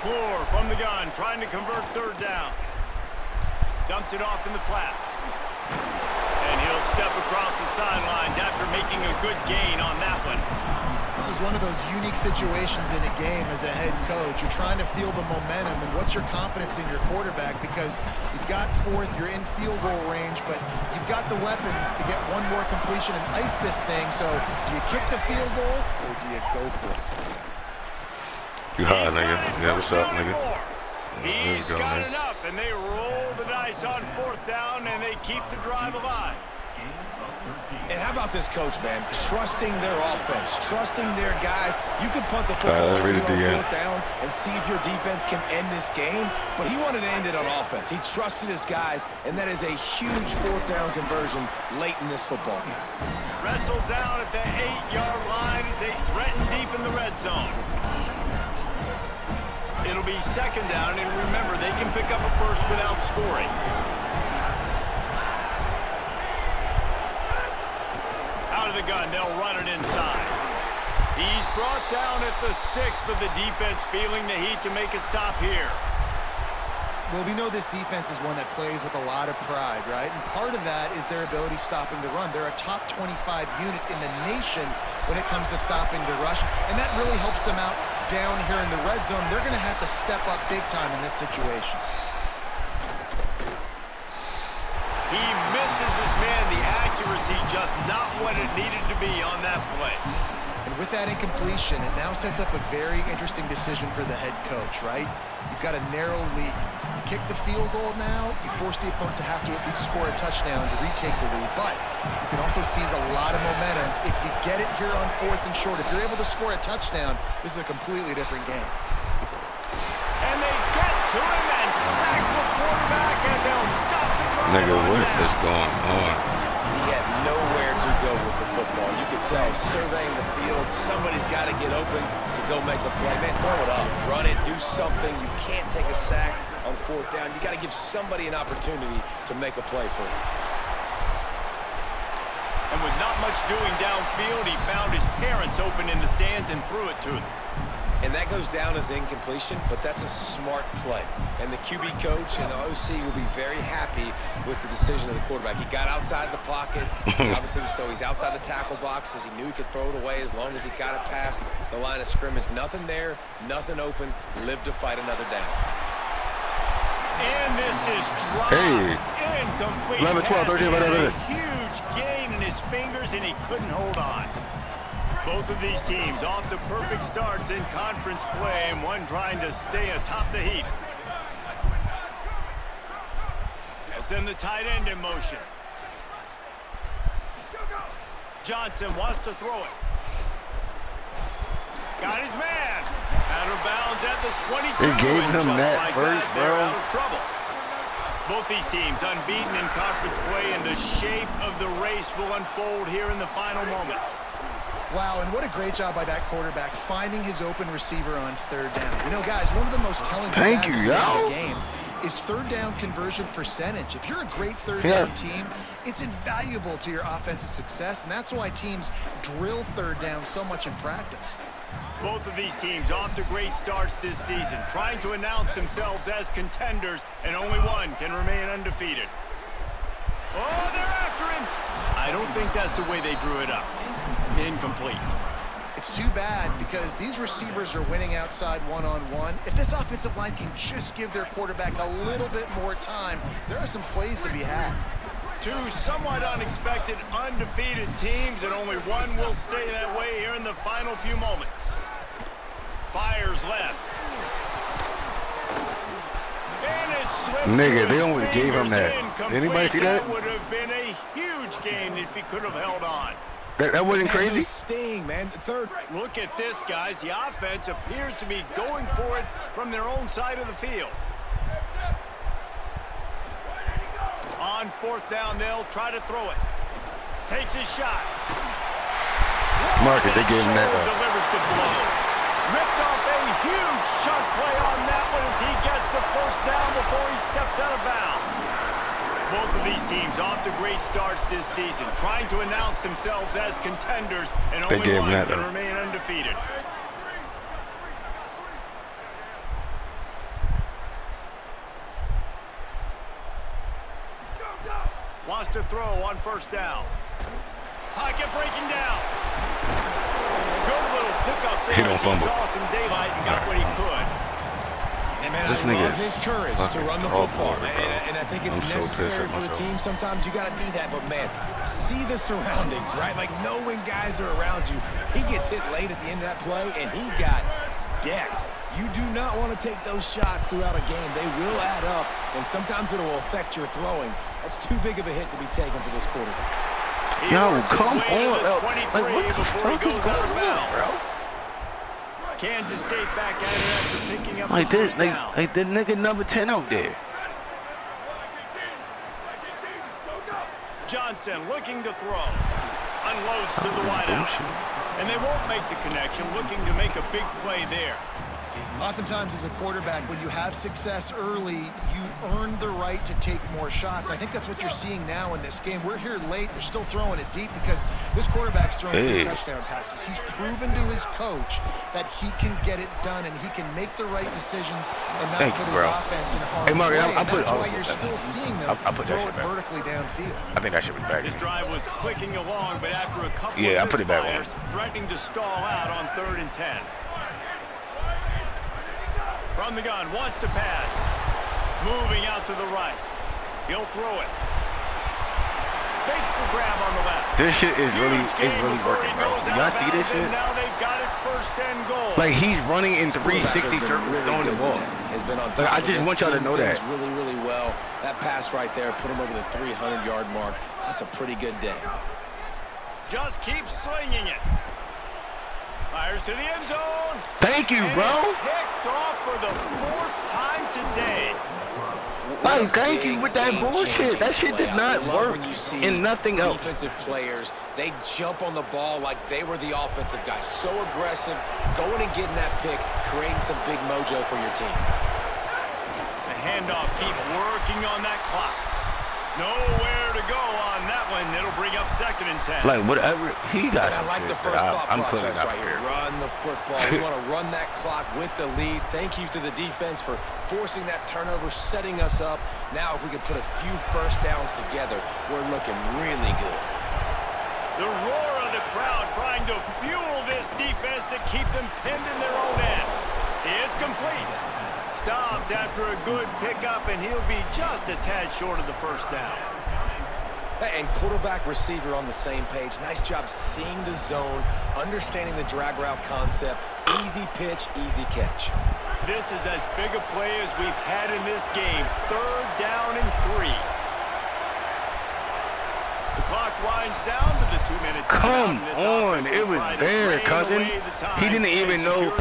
Moore from the gun, trying to convert third down. Dumps it off in the flats. And he'll step across the sidelines after making a good gain on that one. one of those unique situations in a game as a head coach. You're trying to feel the momentum, and what's your confidence in your quarterback? Because you've got fourth, you're in field goal range, but you've got the weapons to get one more completion and ice this thing. So do you kick the field goal or do you go for it? You high, nigga. Yeah, what's up, nigga? He's got enough, and they roll the dice on fourth down, and they keep the drive alive. And how about this coach, man? Trusting their offense, trusting their guys. You can punt the football on fourth down and see if your defense can end this game, but he wanted to end it on offense. He trusted his guys, and that is a huge fourth down conversion late in this football game. Wrestled down at the 8-yard line as they threaten deep in the red zone. It'll be second down, and remember, they can pick up a first without scoring. Out of the gun, they'll run it inside. He's brought down at the 6, but the defense feeling the heat to make a stop here. Well, we know this defense is one that plays with a lot of pride, right? And part of that is their ability stopping the run. They're a top 25 unit in the nation when it comes to stopping the rush, and that really helps them out down here in the red zone. They're going to have to step up big time in this situation. He misses his man. The accuracy just not what it needed to be on that play. And with that incompletion, it now sets up a very interesting decision for the head coach, right? You've got a narrow lead. You kick the field goal now, you force the opponent to have to at least score a touchdown to retake the lead. But you can also seize a lot of momentum if you get it here on fourth and short. If you're able to score a touchdown, this is a completely different game. And they get to him and sack the quarterback, and they'll stop the drive. Nigga, what is going on? He had nowhere to go with the football. You could tell, surveying the field, somebody's got to get open to go make a play. Man, throw it up, run it, do something. You can't take a sack on fourth down. You got to give somebody an opportunity to make a play for you. And with not much doing downfield, he found his parents open in the stands and threw it to them. And that goes down as incompletion, but that's a smart play. And the QB coach and the OC will be very happy with the decision of the quarterback. He got outside the pocket. Obviously, so he's outside the tackle boxes. He knew he could throw it away as long as he got it past the line of scrimmage. Nothing there, nothing open. Live to fight another down. And this is dropped. Incomplete. 11, 12, 13, a huge gain in his fingers, and he couldn't hold on. Both of these teams off to perfect starts in conference play, and one trying to stay atop the heap. They'll send the tight end in motion. Johnson wants to throw it. Got his man. Out of bounds at the 22. They gave him that like first, that, they're bro. out of trouble. Both these teams unbeaten in conference play, and the shape of the race will unfold here in the final moments. Wow, and what a great job by that quarterback finding his open receiver on third down. You know, guys, one of the most telling stats in the game is third down conversion percentage. If you're a great third down team, it's invaluable to your offensive success, and that's why teams drill third down so much in practice. Both of these teams off to great starts this season, trying to announce themselves as contenders, and only one can remain undefeated. Oh, they're after him. I don't think that's the way they drew it up. Incomplete. It's too bad because these receivers are winning outside one-on-one. If this offensive line can just give their quarterback a little bit more time, there are some plays to be had. Two somewhat unexpected, undefeated teams, and only one will stay that way here in the final few moments. Fires left. And it slips. Nigga, they only gave him that. Incomplete. Anybody see that? That would have been a huge gain if he could have held on. That wasn't crazy? Sting, man. Third. Look at this, guys. The offense appears to be going for it from their own side of the field. On fourth down, they'll try to throw it. Takes his shot. Marcus, they gave him that. Delivers the blow. Ripped off a huge chunk play on that one as he gets the first down before he steps out of bounds. Both of these teams off to great starts this season, trying to announce themselves as contenders, and only one can remain undefeated. Wants to throw on first down. Pocket breaking down. Good little pickup fumble. Saw some daylight and got what he could. And man, This I nigga love is his courage to run the fucking football. dog water, bro. And I think it's I'm so pissed necessary at for the myself. team. Sometimes you got to do that. But, man, see the surroundings, right? Like, know when guys are around you. He gets hit late at the end of that play, and he got decked. You do not want to take those shots throughout a game. They will add up, and sometimes it will affect your throwing. That's too big of a hit to be taken for this quarterback. Yo, come on. Like, what the fuck is going on, bro? Kansas State back at it after picking up Like the this, first down. like the nigga number 10 out there. Johnson looking to throw. Unloads to the wideout. And they won't make the connection, looking to make a big play there. Oftentimes as a quarterback, when you have success early, you earn the right to take more shots. I think that's what you're seeing now in this game. We're here late. They're still throwing it deep because this quarterback's throwing 3 touchdown passes. He's proven to his coach that he can get it done and he can make the right decisions and not put his offense in harm's way. That's why you're still seeing them throw it vertically downfield. I think that should be back. This drive was clicking along, but after a couple I of put it back on. misfires, threatening to stall out on 3rd and 10. From the gun, wants to pass. Moving out to the right. He'll throw it. Makes the grab on the left. This shit is really working, bro. Y'all see this shit? Now they've got it 1st and goal. Like, he's running in 360 circles throwing the ball. Has been on top Like, I just want y'all to know that. Really, really well. That pass right there put him over the 300-yard mark. That's a pretty good day. Just keeps slinging it. Fires to the end zone. Thank you, bro. Picked off for the 4th time today. Like, thank you with that bullshit. That shit did not work in nothing else. Defensive players, they jump on the ball like they were the offensive guy. So aggressive, going and getting that pick, creating some big mojo for your team. The handoff, keep working on that clock. Nowhere to go on that one. It'll bring up 2nd and 10. Like, whatever. He got I like the first thought process right here. Run the football. We want to run that clock with the lead. Thank you to the defense for forcing that turnover, setting us up. Now, if we can put a few first downs together, we're looking really good. The roar of the crowd trying to fuel this defense to keep them pinned in their own end. It's complete. Stopped after a good pickup, and he'll be just a tad short of the 1st down. And quarterback receiver on the same page. Nice job seeing the zone, understanding the drag route concept. Easy pitch, easy catch. This is as big a play as we've had in this game. 3rd down and 3. The clock winds down to the 2-minute timeout. Come on, it was there, cousin. He didn't even know what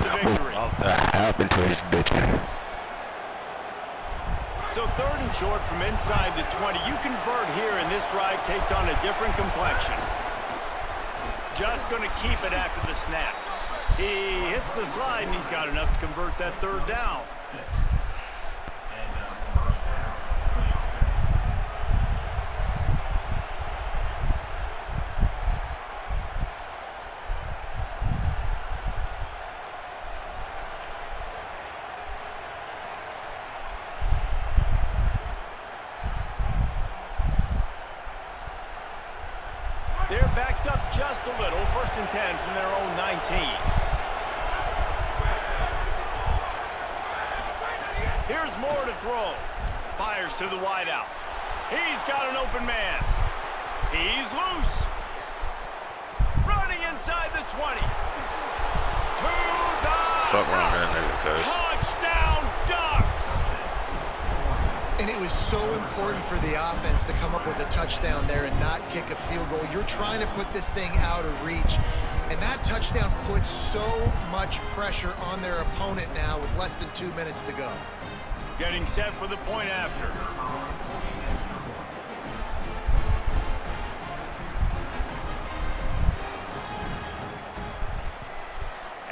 happened to his bitch ass. So 3rd and short from inside the 20. You convert here, and this drive takes on a different complexion. Just going to keep it after the snap. He hits the slide, and he's got enough to convert that 3rd down. They're backed up just a little. 1st and 10 from their own 19. Here's Moore to throw. Fires to the wideout. He's got an open man. He's loose. Running inside the 20. To the Fuck around that nigga, cuz. touchdown Ducks. And it was so important for the offense to come up with a touchdown there and not kick a field goal. You're trying to put this thing out of reach. And that touchdown puts so much pressure on their opponent now with less than 2 minutes to go. Getting set for the point after.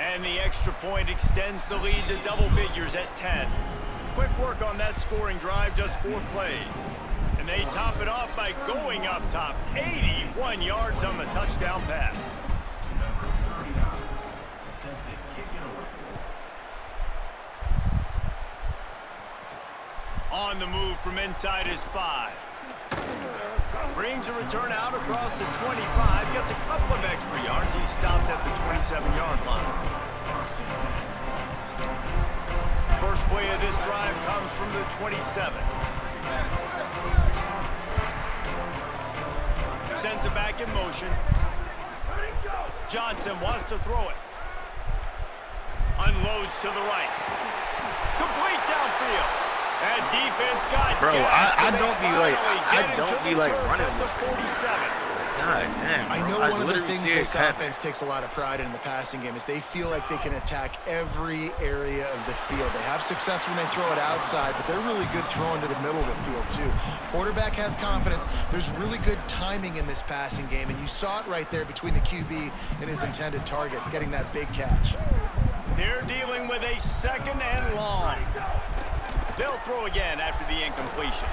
And the extra point extends the lead to double figures at 10. Quick work on that scoring drive, just 4 plays. And they top it off by going up top. 81 yards on the touchdown pass. On the move from inside his 5. Brings a return out across the 25. Gets a couple of extra yards. He's stopped at the 27-yard line. the 27. Sends it back in motion. Johnson wants to throw it. Unloads to the right. Complete downfield. That defense got Bro, gassed, I and they don't be like finally get into the turf running at the this thing. 47. God damn. I know bro. one of the literally things see it this happen. offense takes a lot of pride in the passing game is they feel like they can attack every area of the field. They have success when they throw it outside, but they're really good throwing to the middle of the field too. Quarterback has confidence. There's really good timing in this passing game, and you saw it right there between the QB and his intended target, getting that big catch. They're dealing with a 2nd and long. They'll throw again after the incompletion.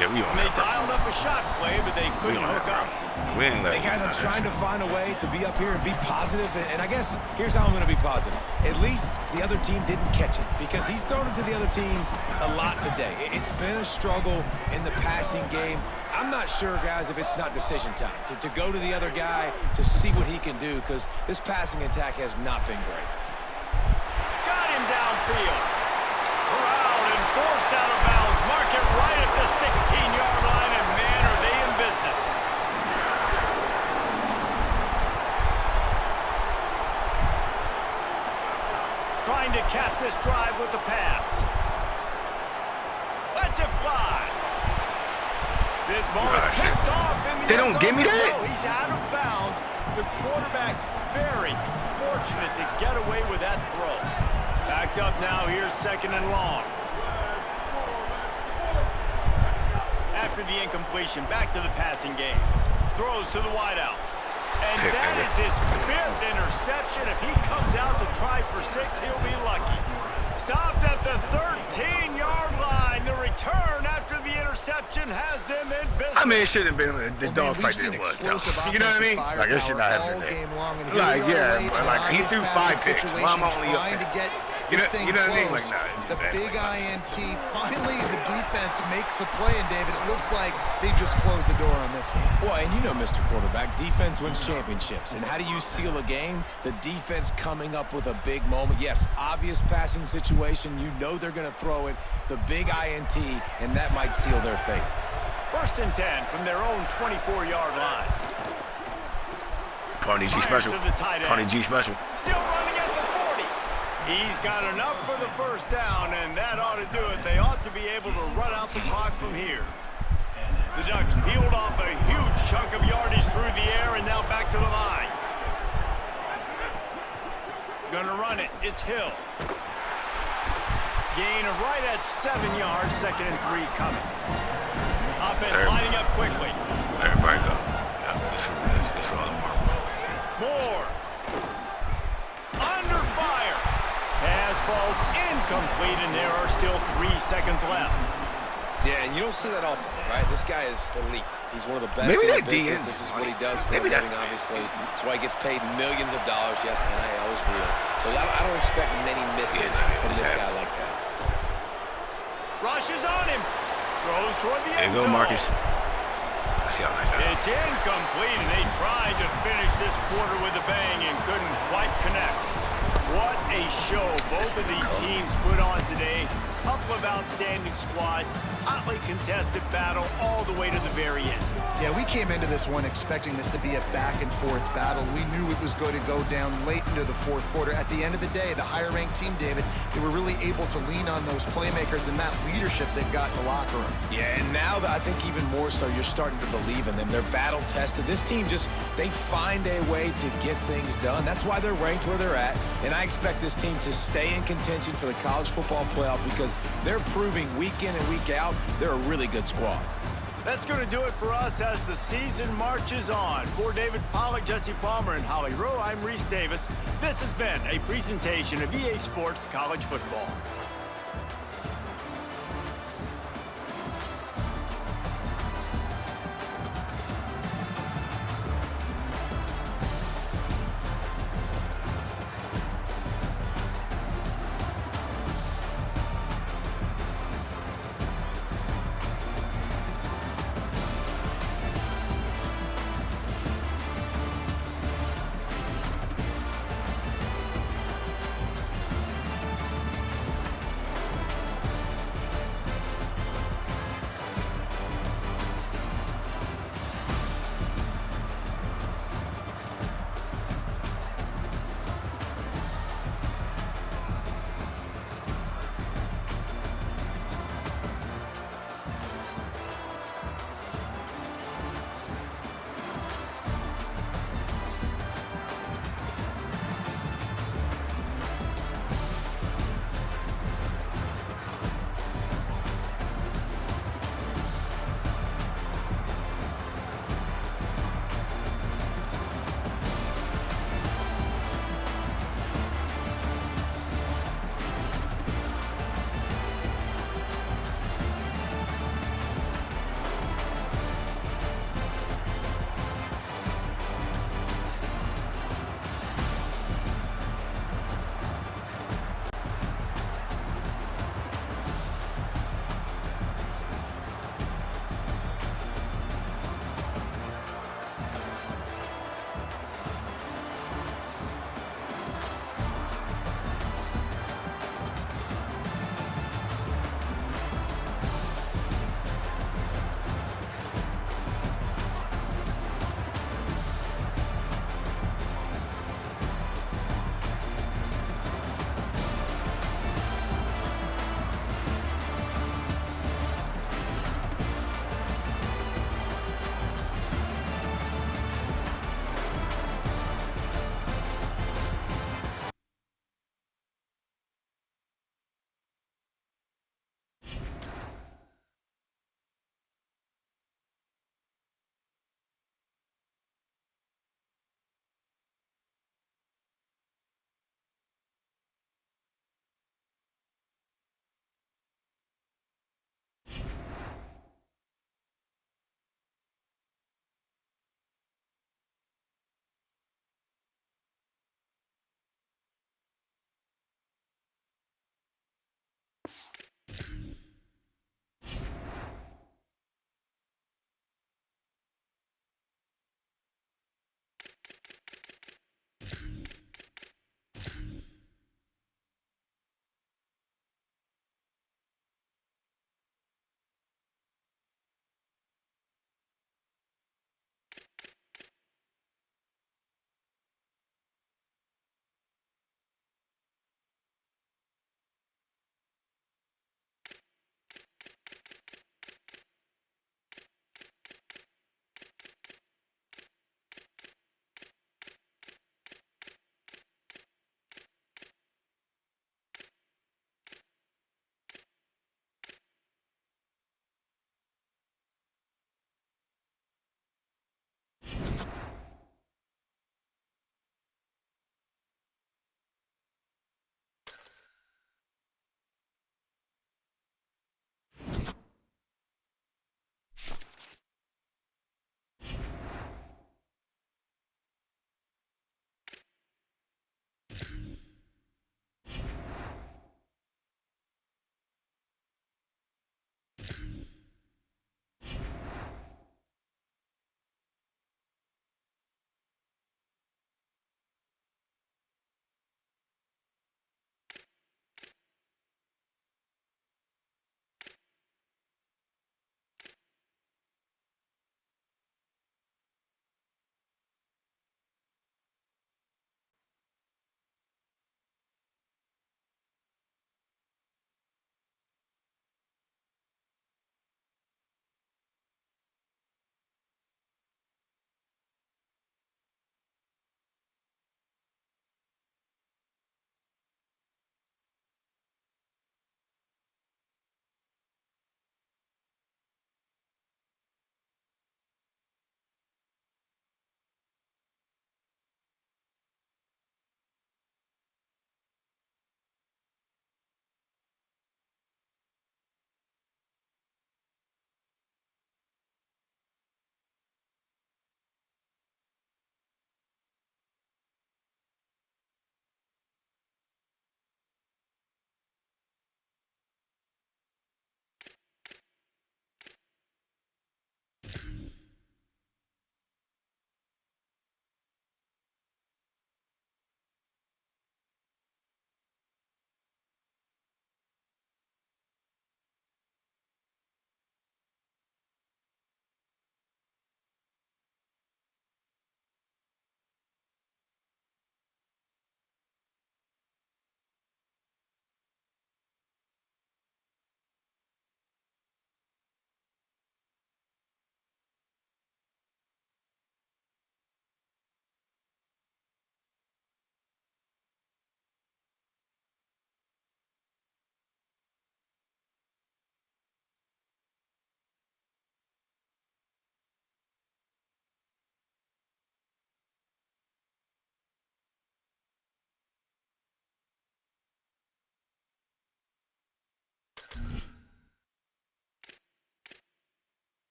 Yeah, we on And they that, bro. dialed up a shot play, but they We couldn't on hook that, up. bro. We ain't Hey, letting guys, I'm that trying to shit. find a way to be up here and be positive, and I guess here's how I'm going to be positive. At least the other team didn't catch it because he's thrown it to the other team a lot today. It's been a struggle in the passing game. I'm not sure, guys, if it's not decision time to go to the other guy to see what he can do because this passing attack has not been great. Got him downfield. Corralled and forced out of bounds. Mark it right at the 16-yard line, and man, are they in business. Trying to cap this drive with a pass. Lets it fly. This ball is picked off in the They end don't zone. give me that? No, he's out of bounds. The quarterback very fortunate to get away with that throw. Backed up now, here's 2nd and long. After the incompletion, back to the passing game. Throws to the wideout. And that is his 5th interception. If he comes out to try for 6, he'll be lucky. Stopped at the 13-yard line. The return after the interception has them in business. I mean, it shouldn't have been the Well, dog man, fight we've that it seen was, explosive though. You know what I mean? offensive Like, it should not firepower have been all game long, and that. here we Like, are yeah, late but in like, an he obvious threw passing 5 picks. Why am I only up trying to 10? get You this know, thing you know what I mean? close. Like, nah, The bad, big like, INT. Finally, the defense makes a play, and David, it looks like they just closed the door on this one. Well, and you know, Mr. Quarterback, defense wins championships. And how do you seal a game? The defense coming up with a big moment. Yes, obvious passing situation. You know they're going to throw it. The big INT, and that might seal their fate. 1st and 10 from their own 24-yard line. Party G Fires special. to the tight end. Party G special. Still running at the 40. He's got enough for the 1st down, and that ought to do it. They ought to be able to run out the clock from here. The Ducks peeled off a huge chunk of yardage through the air, and now back to the line. Gonna run it. It's Hill. Gain of right at 7 yards. 2nd and 3 coming. Offense lining up quickly. Everybody go. Yeah, this is all the marbles. Moore. Under fire. Pass falls incomplete, and there are still 3 seconds left. Yeah, and you don't see that often, right? This guy is elite. He's one of the best Maybe in the that D business. is This is funny. what he does for a Maybe living, that's- obviously. That's why he gets paid millions of dollars. Yes, NIL is real. So I don't expect many misses from this guy like that. Rushes on him. Throws toward the There end you go, zone. Marcus. I see how nice that is. It's incomplete, and they tried to finish this quarter with a bang and couldn't quite connect. What a show both of these teams put on today. Couple of outstanding squads, hotly contested battle all the way to the very end. Yeah, we came into this one expecting this to be a back-and-forth battle. We knew it was going to go down late into the 4th quarter. At the end of the day, the higher-ranked team, David, they were really able to lean on those playmakers and that leadership they've got in the locker room. Yeah, and now I think even more so, you're starting to believe in them. They're battle-tested. This team they find a way to get things done. That's why they're ranked where they're at. And I expect this team to stay in contention for the college football playoff because they're proving week in and week out they're a really good squad. That's going to do it for us as the season marches on. For David Pollack, Jesse Palmer, and Holly Rowe, I'm Reese Davis. This has been a presentation of EA Sports College Football.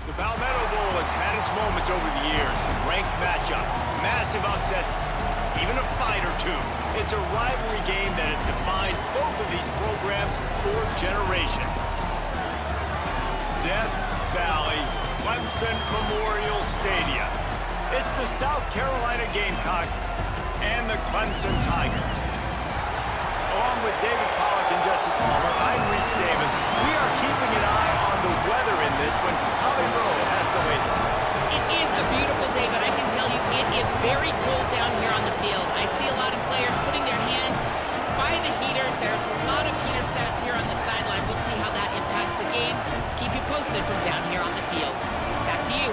The Palmetto Bowl has had its moments over the years. Ranked matchups, massive upsets, even a fight or two. It's a rivalry game that has defined both of these programs for generations. Death Valley, Clemson Memorial Stadium. It's the South Carolina Gamecocks and the Clemson Tigers. Along with David Pollack and Jesse Palmer, I'm Reese Davis. We are keeping an eye on the weather in this one. Holly Rowe has the latest. It is a beautiful day, but I can tell you it is very cold down here on the field. I see a lot of players putting their hands by the heaters. There's a lot of heaters set up here on the sideline. We'll see how that impacts the game. Keep you posted from down here on the field. Back to you.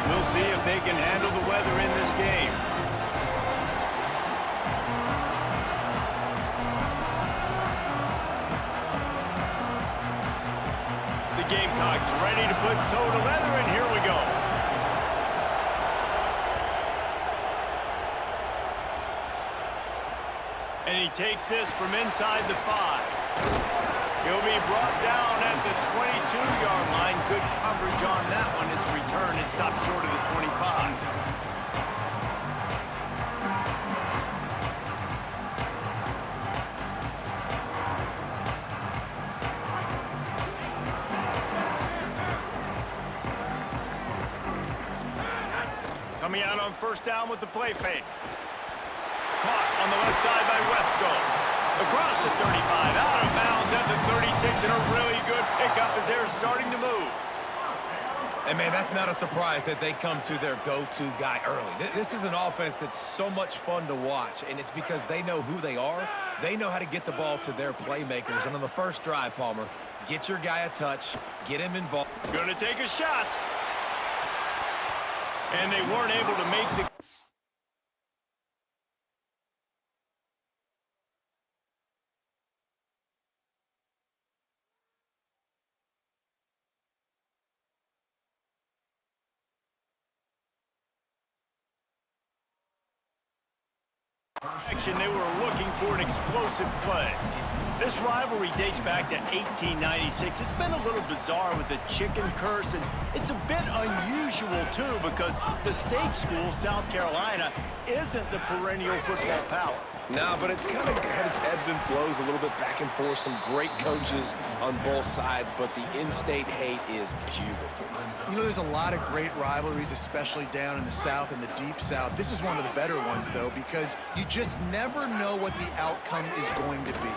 We'll see if they can handle the weather in this game. Gamecocks ready to put toe to leather, and here we go. And he takes this from inside the 5. He'll be brought down at the 22-yard line. Good coverage on that one. His return is stopped short of the 25. Coming out on first down with the play fake. Caught on the left side by Wesco. Across the 35, out of bounds at the 36, and a really good pickup as they're starting to move. And, man, that's not a surprise that they come to their go-to guy early. This is an offense that's so much fun to watch, and it's because they know who they are. They know how to get the ball to their playmakers. And on the first drive, Palmer, get your guy a touch, get him involved. Gonna take a shot. And they weren't able to make the... They were looking for an explosive play. This rivalry dates back to 1896. It's been a little bizarre with the chicken curse, and it's a bit unusual, too, because the state school, South Carolina, isn't the perennial football power. No, but it's kind of had its ebbs and flows, a little bit back and forth, some great coaches on both sides, but the in-state hate is beautiful. You know, there's a lot of great rivalries, especially down in the South and the Deep South. This is one of the better ones, though, because you just never know what the outcome is going to be.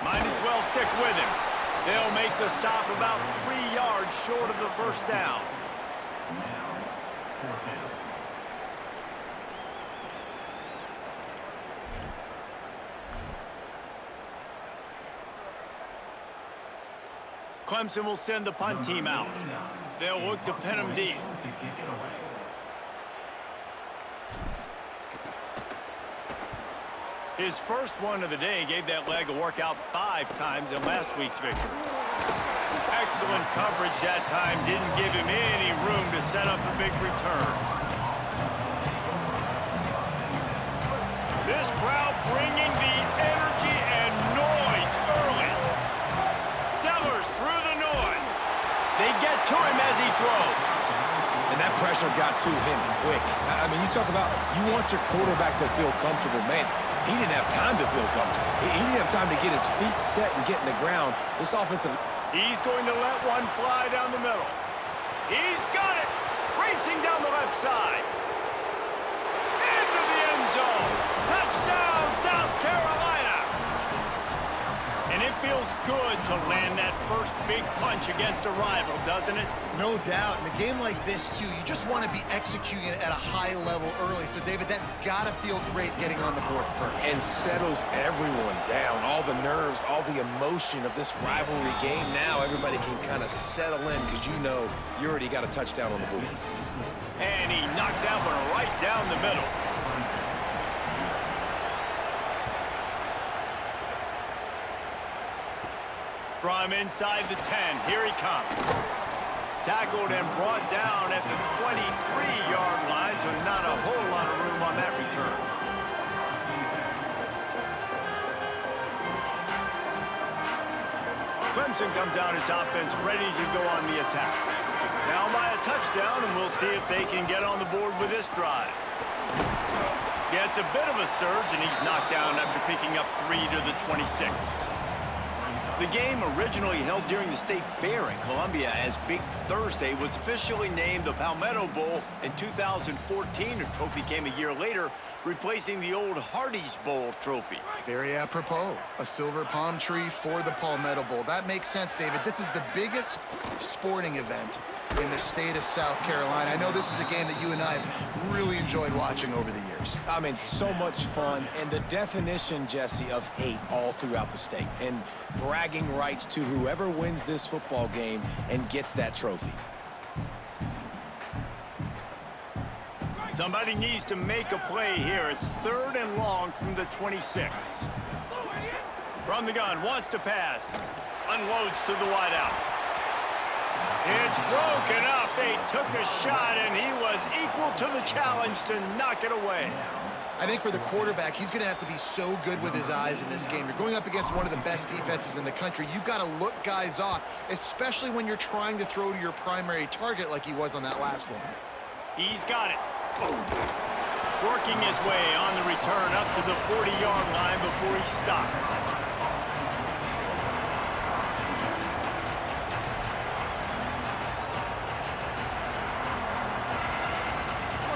Might as well stick with him. They'll make the stop about 3 yards short of the first down. Clemson will send the punt team out. They'll look to pin him deep. His first one of the day gave that leg a workout 5 times in last week's victory. Excellent coverage that time. Didn't give him any room to set up a big return. This crowd bringing the energy and noise early. Sellers through the noise. They get to him as he throws. And that pressure got to him quick. I mean, you talk about you want your quarterback to feel comfortable. Man, he didn't have time to feel comfortable. He didn't have time to get his feet set and get in the ground. This offensive... He's going to let one fly down the middle. He's got it. Racing down the left side. Into the end zone. Touchdown, South Carolina. And it feels good to land that first big punch against a rival, doesn't it? No doubt. In a game like this, too, you just want to be executing it at a high level early. So, David, that's got to feel great getting on the board first. And settles everyone down. All the nerves, all the emotion of this rivalry game. Now everybody can kind of settle in because you know you already got a touchdown on the board. And he knocked that one right down the middle. From inside the 10, here he comes. Tackled and brought down at the 23-yard line, so not a whole lot of room on that return. Clemson comes out its offense ready to go on the attack. Now by a touchdown, and we'll see if they can get on the board with this drive. Yeah, it's a bit of a surge, and he's knocked down after picking up 3 to the 26. The game, originally held during the State Fair in Columbia as Big Thursday, was officially named the Palmetto Bowl in 2014. The trophy came a year later, replacing the old Hardee's Bowl trophy. Very apropos. A silver palm tree for the Palmetto Bowl. That makes sense, David. This is the biggest sporting event in the state of South Carolina. I know this is a game that you and I have really enjoyed watching over the years. I mean, so much fun, and the definition, Jesse, of hate all throughout the state, and bragging rights to whoever wins this football game and gets that trophy. Somebody needs to make a play here. It's 3rd and long from the 26. From the gun, wants to pass. Unloads to the wideout. It's broken up. They took a shot, and he was equal to the challenge to knock it away. I think for the quarterback, he's going to have to be so good with his eyes in this game. You're going up against one of the best defenses in the country. You've got to look guys off, especially when you're trying to throw to your primary target like he was on that last one. He's got it. Working his way on the return up to the 40-yard line before he stopped.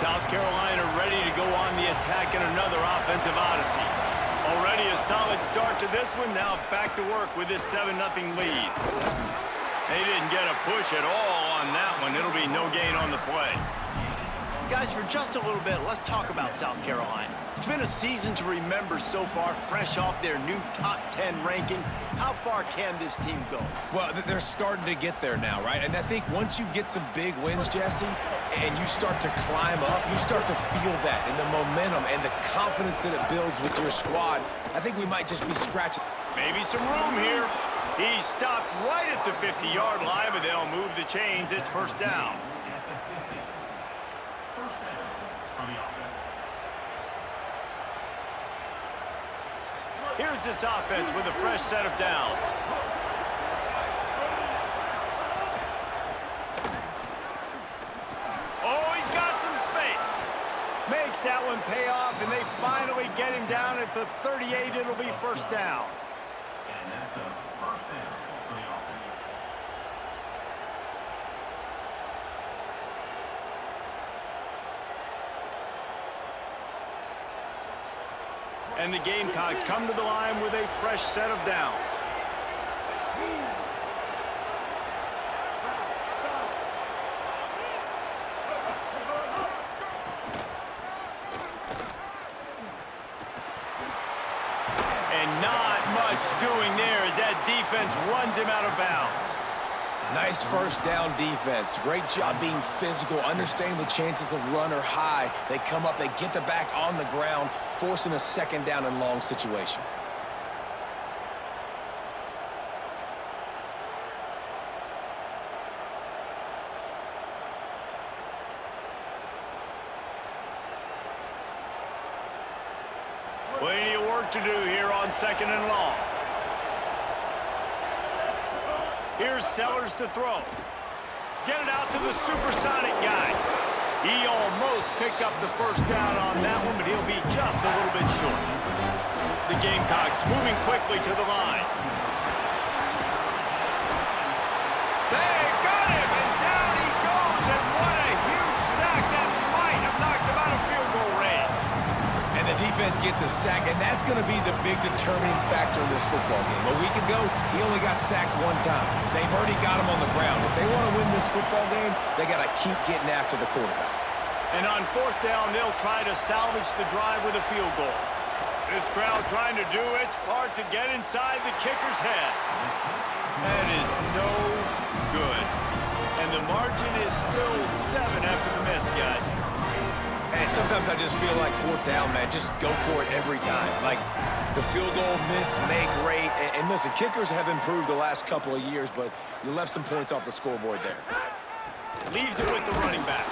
South Carolina ready to go on the attack in another offensive odyssey. Already a solid start to this one. Now back to work with this 7-0 lead. They didn't get a push at all on that one. It'll be no gain on the play. Guys, for just a little bit, let's talk about South Carolina. It's been a season to remember so far, fresh off their new top 10 ranking. How far can this team go? Well, they're starting to get there now, right? And I think once you get some big wins, Jesse, and you start to climb up, you start to feel that and the momentum and the confidence that it builds with your squad. I think we might just be scratching. Maybe some room here. He stopped right at the 50-yard line, but they'll move the chains. It's first down. Here's this offense with a fresh set of downs. Oh, he's got some space. Makes that one pay off, and they finally get him down at the 38. It'll be first down. And that's a first down for the offense. And the Gamecocks come to the line with a fresh set of downs. And not much doing there as that defense runs him out of bounds. Nice first down defense. Great job being physical, understanding the chances of run or high. They come up, they get the back on the ground, forcing a second down and long situation. Plenty of work to do here on second and long. Here's Sellers to throw. Get it out to the supersonic guy. He almost picked up the first down on that one, but he'll be just a little bit short. The Gamecocks moving quickly to the line. They got him, and down he goes, and what a huge sack that might have knocked him out of field goal range. And the defense gets a sack, and that's going to be the big determining factor in this football game. A week ago, he only got sacked one time. They've already got him on the ground. If they want to win this football game, they got to keep getting after the quarterback. And on fourth down, they'll try to salvage the drive with a field goal. This crowd trying to do its part to get inside the kicker's head. That is no good. And the margin is still 7 after the miss, guys. And sometimes I just feel like fourth down, man, just go for it every time. Like the field goal miss, make rate. And listen, kickers have improved the last couple of years, but you left some points off the scoreboard there. Leaves it with the running back.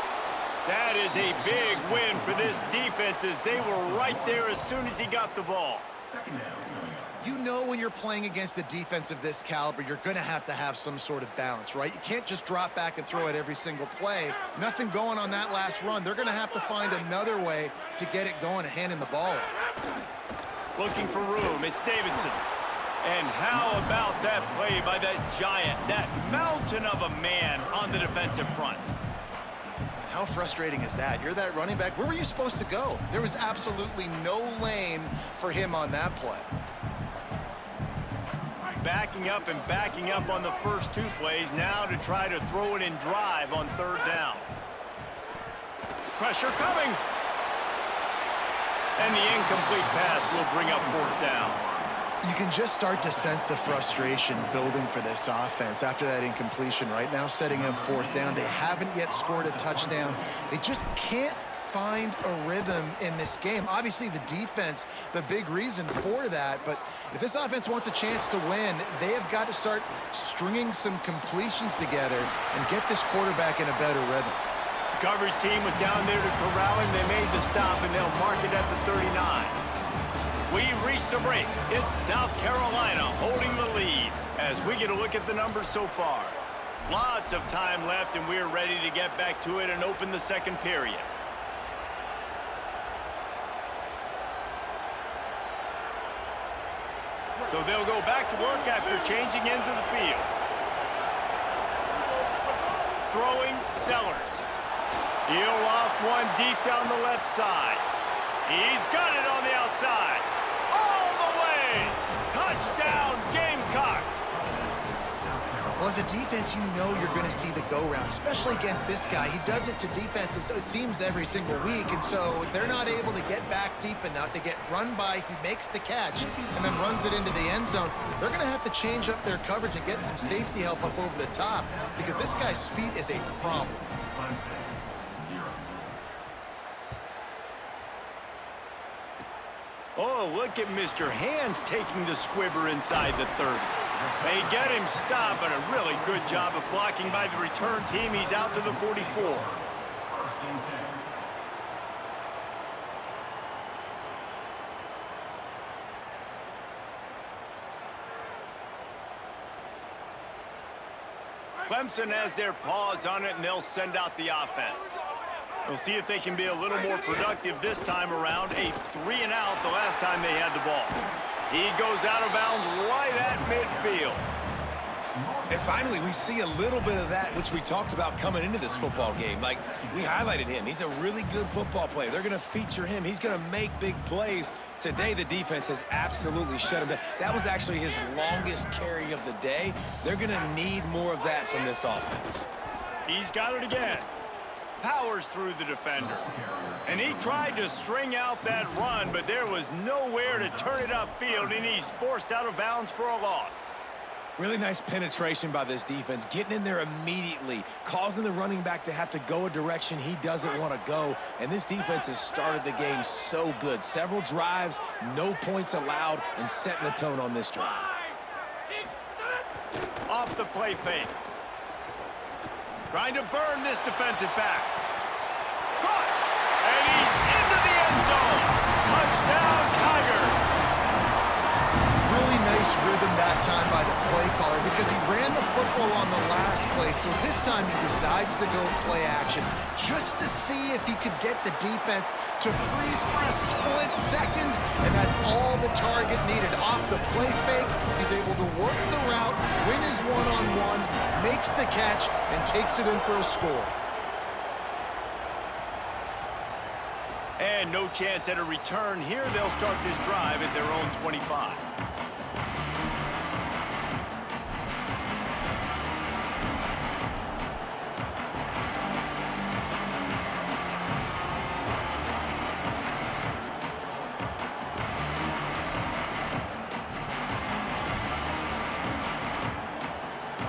That is a big win for this defense as they were right there as soon as he got the ball. Second down. You know when you're playing against a defense of this caliber, you're going to have some sort of balance, right? You can't just drop back and throw it every single play. Nothing going on that last run. They're going to have to find another way to get it going and hand him the ball off. Looking for room. It's Davidson. And how about that play by that giant, that mountain of a man on the defensive front? How frustrating is that? You're that running back. Where were you supposed to go? There was absolutely no lane for him on that play. Backing up on the first two plays now to try to throw it in drive on third down. Pressure coming. And the incomplete pass will bring up fourth down. You can just start to sense the frustration building for this offense after that incompletion. Right now, setting up fourth down. They haven't yet scored a touchdown. They just can't find a rhythm in this game. Obviously, the defense, the big reason for that, but if this offense wants a chance to win, they have got to start stringing some completions together and get this quarterback in a better rhythm. The coverage team was down there to corral him. They made the stop, and they'll mark it at the 39. We've reached the break. It's South Carolina holding the lead as we get a look at the numbers so far. Lots of time left, and we're ready to get back to it and open the second period. So they'll go back to work after changing into the field. Throwing, Sellers. He'll loft one deep down the left side. He's got it on the outside. All the way! Touchdown, Gamecocks! Well, as a defense, you know you're going to see the go-round, especially against this guy. He does it to defenses, it seems, every single week, and so they're not able to get back deep enough to get run by. He makes the catch and then runs it into the end zone. They're going to have to change up their coverage and get some safety help up over the top because this guy's speed is a problem. Oh, look at Mr. Hands taking the squibber inside the 30. They get him stopped, but a really good job of blocking by the return team. He's out to the 44. Clemson has their paws on it, and they'll send out the offense. We'll see if they can be a little more productive this time around. A 3-and-out the last time they had the ball. He goes out of bounds right at midfield. And finally, we see a little bit of that, which we talked about coming into this football game. Like, we highlighted him. He's a really good football player. They're going to feature him. He's going to make big plays. Today, the defense has absolutely shut him down. That was actually his longest carry of the day. They're going to need more of that from this offense. He's got it again. Powers through the defender. And he tried to string out that run, but there was nowhere to turn it upfield, and he's forced out of bounds for a loss. Really nice penetration by this defense, getting in there immediately, causing the running back to have to go a direction he doesn't want to go. And this defense has started the game so good. Several drives, no points allowed, and setting the tone on this drive. Off the play fake. Trying to burn this defensive back. Caught! And he's into the end zone. Touchdown, Tigers! Really nice rhythm that time by the play caller because he ran the football on the last play, so this time he decides to go play action just to see if he could get the defense to freeze for a split second, and that's all the target needed. Off the play fake, he's able to work the route, win his one-on-one, makes the catch, and takes it in for a score. And no chance at a return here. They'll start this drive at their own 25.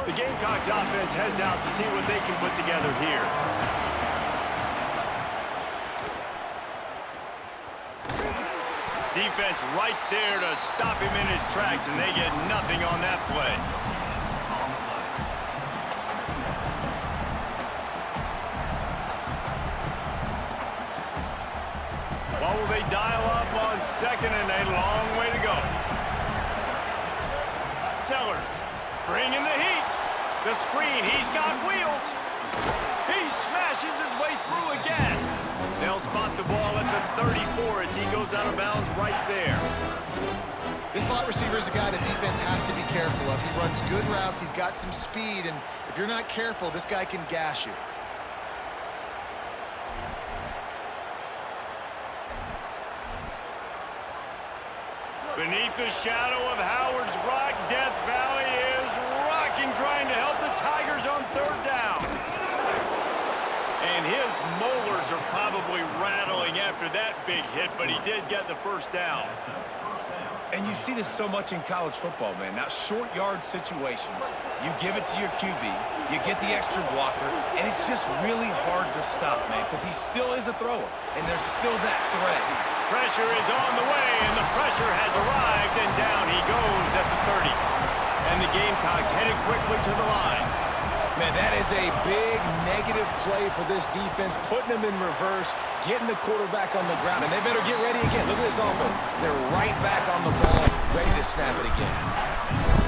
The Gamecocks offense heads out to see what they can put together here. Defense right there to stop him in his tracks, and they get nothing on that play. What will they dial up on second, and a long way to go. Sellers bringing the heat. The screen, he's got wheels. He smashes his way through again. They'll spot the ball at the 34 as he goes out of bounds right there. This slot receiver is a guy the defense has to be careful of. He runs good routes, he's got some speed, and if you're not careful, this guy can gash you. Beneath the shadow of Howard's Rock, Death Valley is rocking, trying to help the Tigers on third down. And And his molars are probably rattling after that big hit, but he did get the first down. And you see this so much in college football, man. Now, short yard situations, you give it to your QB, you get the extra blocker, and it's just really hard to stop, man, because he still is a thrower, and there's still that threat. Pressure is on the way, and the pressure has arrived, and down he goes at the 30. And the Gamecocks headed quickly to the line. Man, that is a big negative play for this defense, putting them in reverse, getting the quarterback on the ground, and they better get ready again. Look at this offense. They're right back on the ball, ready to snap it again.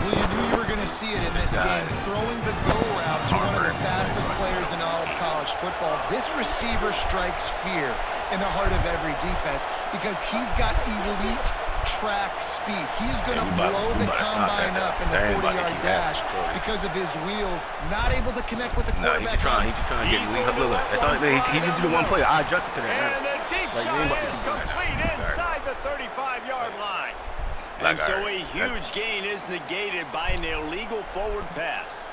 Well, you knew you were going to see it in this game, throwing the go route to one of the fastest players in all of college football. This receiver strikes fear in the heart of every defense because he's got elite track speed. He's going to blow the combine up in the 40-yard dash because of his wheels, not able to connect with the quarterback. He's just trying to get me. Look. That's all he just do the one play. I adjusted to that. And the deep shot is complete inside the 35-yard line. And so a huge gain is negated by an illegal forward pass.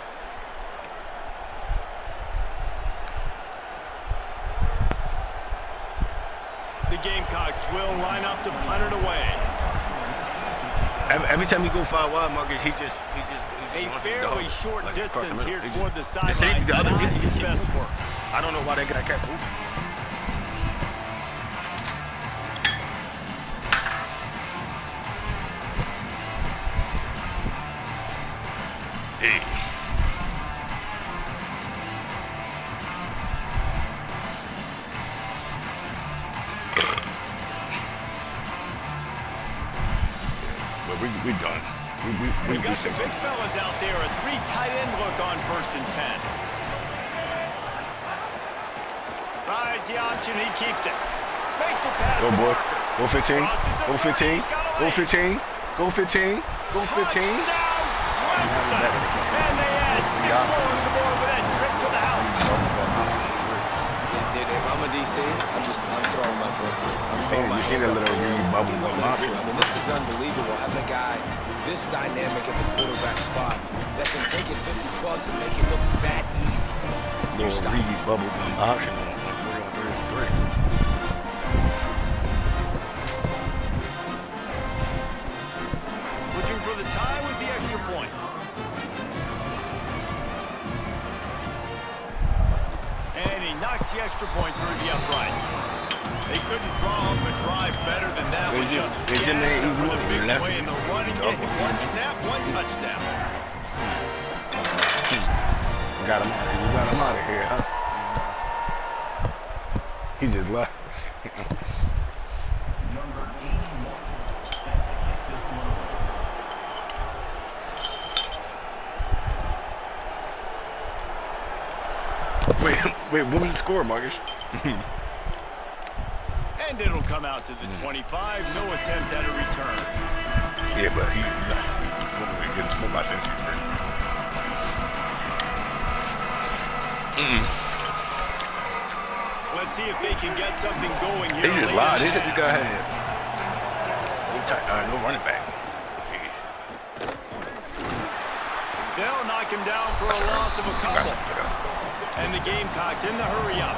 The Gamecocks will line up to punt it away. Every time you go 5 wide, Marcus, he just a fairly short like distance here just, toward the sideline. The other Not his best work. I don't know why they got kept moving. Hey. We done. We got the big fellas out there. A 3 tight end look on 1st and 10. Rides the option. He keeps it. Makes it past Go, the boy. marker. Go 15. Go 15. Go 15. Go 15. Go 15. Touchdown, Clemson. And they add 6 more to the board with that trip to the house. If I'm a DC, I'm throwing my clip. You seen that little bubble going on? I mean, this is unbelievable, having a guy this dynamic at the quarterback spot that can take it 50+ and make it look that easy. Little Reed bubble gum option on 3 on 3 on 3. Looking for the tie with the extra point. And he knocks the extra point through the uprights. They couldn't draw up a drive better than that with just gas for the big play in the running game. 1 snap, 1 touchdown. Got him out of here. You got him out of here, huh? He just left. Number 81 set to kick this one away. Wait, what was the score, Marcus? And it'll come out to the 25. No attempt at a return. Yeah, but he's getting smoked by Tennessee. Let's see if they can get something going here. They just lied. They said you got no running back. Jeez. They'll knock him down for a loss of a couple. And the Gamecocks in the hurry up.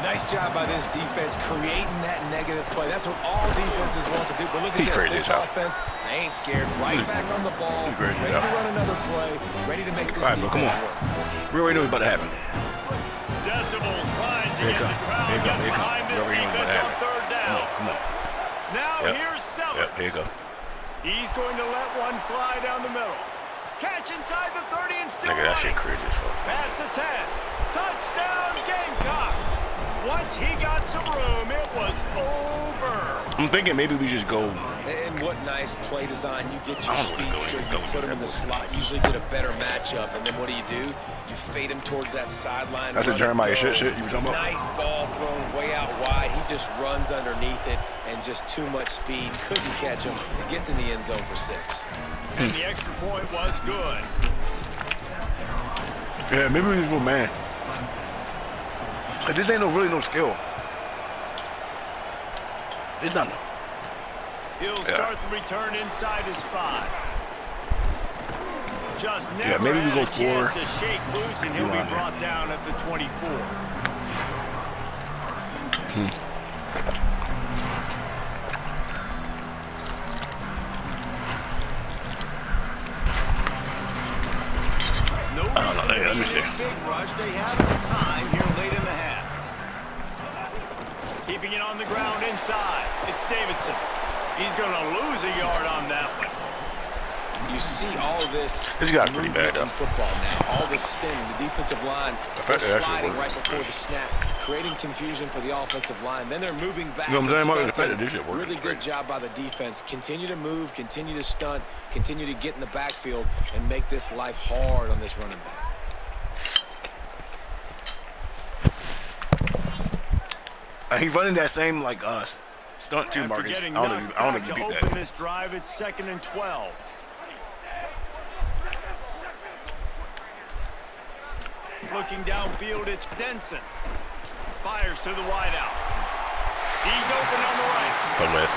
Nice job by this defense creating that negative play. That's what all defenses want to do. But look at this offense. They ain't scared. Right back on the ball. Ready to run another play. Ready to make this defense work. We already know what's about to happen. Decibels rising as the crowd gets behind this defense on 3rd down. Come on. Now here's Sellers. Here you go. He's going to let one fly down the middle. Catch inside the 30 and still Look at that shit running. crazy as fuck. Past the 10. Touchdown Gamecocks. Once he got some room, it was over. I'm thinking maybe we just go. And what nice play design. You get your speedster, you put him in the slot, usually get a better matchup, and then what do? You fade him towards that sideline. That's a Jeremiah shit you were talking about? Nice ball thrown way out wide. He just runs underneath it, and just too much speed. Couldn't catch him. Gets in the end zone for 6. And the extra point was good. Yeah, maybe we just go man. This ain't really no skill. It's not. He'll start the return inside his 5. Just never maybe we had go a chance 4. to shake loose, and he'll be brought down at the 24. let me see. a big rush. They have some time here late in the half. Keeping it on the ground inside. It's Davidson. He's going to lose a yard on that one. You see all this This got pretty bad, in though. football now. All the stemming, the defensive line sliding right before the snap, creating confusion for the offensive line. Then they're moving back. You know what I'm saying? and stunting. This shit works Really good great. job by the defense. Continue to move, continue to stunt, continue to get in the backfield, and make this life hard on this running back. He's running that same like stunt too, After Marcus. getting I don't knocked know back if you to beat open that. this drive, it's 2nd and 12. Looking downfield, it's Denson. Fires to the wideout. He's open on the right.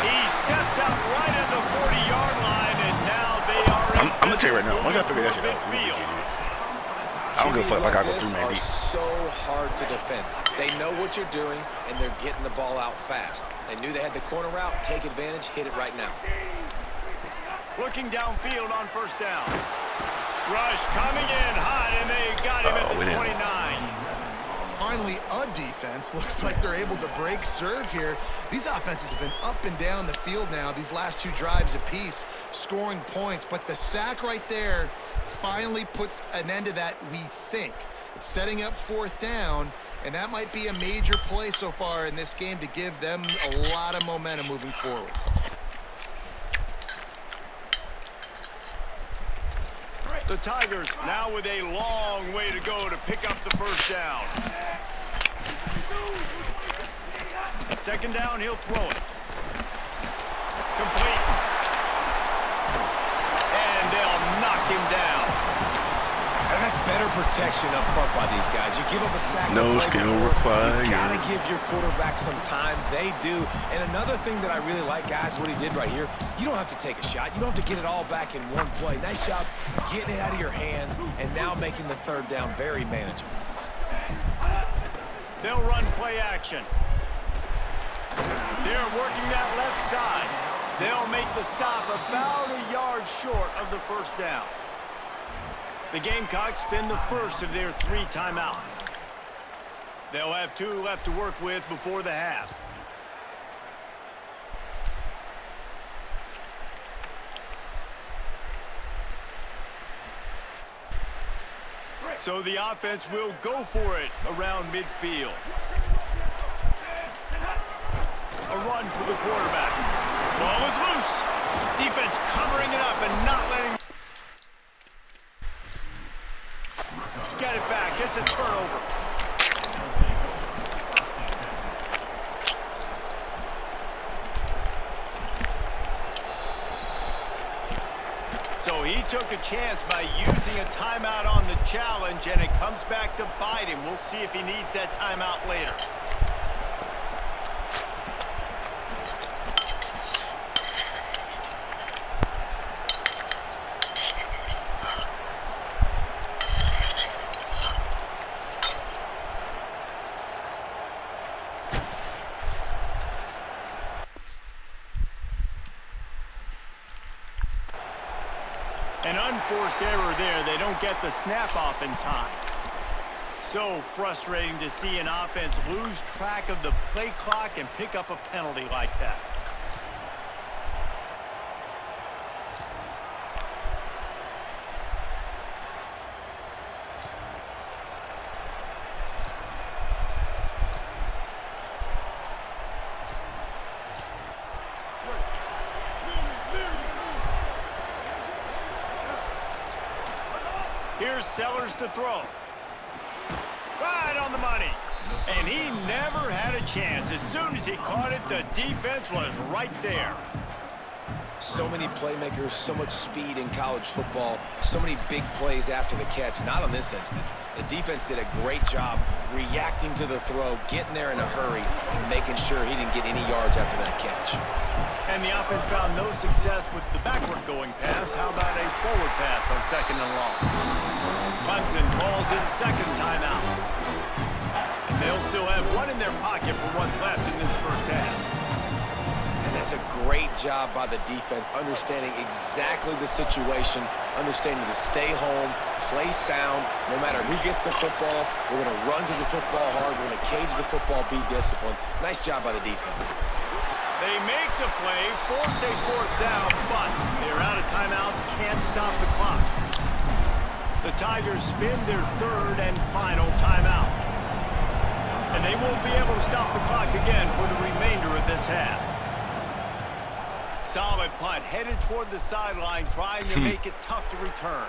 He steps out right at the 40-yard line, and now they are in I'm gonna tell you right now. Once I figure that shit out, midfield. I don't give a fuck like I go QBs through like man this deep. are so hard to defend. They know what you're doing, and they're getting the ball out fast. They knew they had the corner route. Take advantage. Hit it right now. Looking downfield on 1st down. Rush coming in hot, and they got him at the 29. Finally, a defense looks like they're able to break serve here. These offenses have been up and down the field now, these last 2 drives apiece, scoring points. But the sack right there finally puts an end to that, we think. It's setting up 4th down, and that might be a major play so far in this game to give them a lot of momentum moving forward. The Tigers now with a long way to go to pick up the 1st down. 2nd down, he'll throw it. Complete. And they'll knock him down. And that's better protection up front by these guys. You give up a sack. No skill required. You gotta give your quarterback some time. They do. And another thing that I really like, guys, what he did right here, you don't have to take a shot. You don't have to get it all back in one play. Nice job getting it out of your hands and now making the 3rd down very manageable. They'll run play action. They're working that left side. They'll make the stop about a yard short of the 1st down. The Gamecocks spend the first of their 3 timeouts. They'll have 2 left to work with before the half. So the offense will go for it around midfield. A run for the quarterback. Ball is loose. Defense covering it up and not letting... Get it back. Gets a turnover. So he took a chance by using a timeout on the challenge, and it comes back to bite him. We'll see if he needs that timeout later. An unforced error there. They don't get the snap off in time. So frustrating to see an offense lose track of the play clock and pick up a penalty like that. Here's Sellers to throw. Right on the money. And he never had a chance. As soon as he caught it, the defense was right there. So many playmakers, so much speed in college football, so many big plays after the catch. Not on this instance. The defense did a great job reacting to the throw, getting there in a hurry, and making sure he didn't get any yards after that catch. And the offense found no success with the backward going pass. How about a forward pass on 2nd and long? Clemson calls it 2nd timeout. And they'll still have 1 in their pocket for what's left in this 1st half. And That's a great job by the defense, understanding exactly the situation, understanding to stay home, play sound. No matter who gets the football, we're going to run to the football hard. We're going to cage the football, be disciplined. Nice job by the defense. They make the play, force a fourth down, but they're out of timeouts, can't stop the clock. The Tigers spin their third and final timeout. And they won't be able to stop the clock again for the remainder of this half. Solid punt, headed toward the sideline, trying to make it tough to return.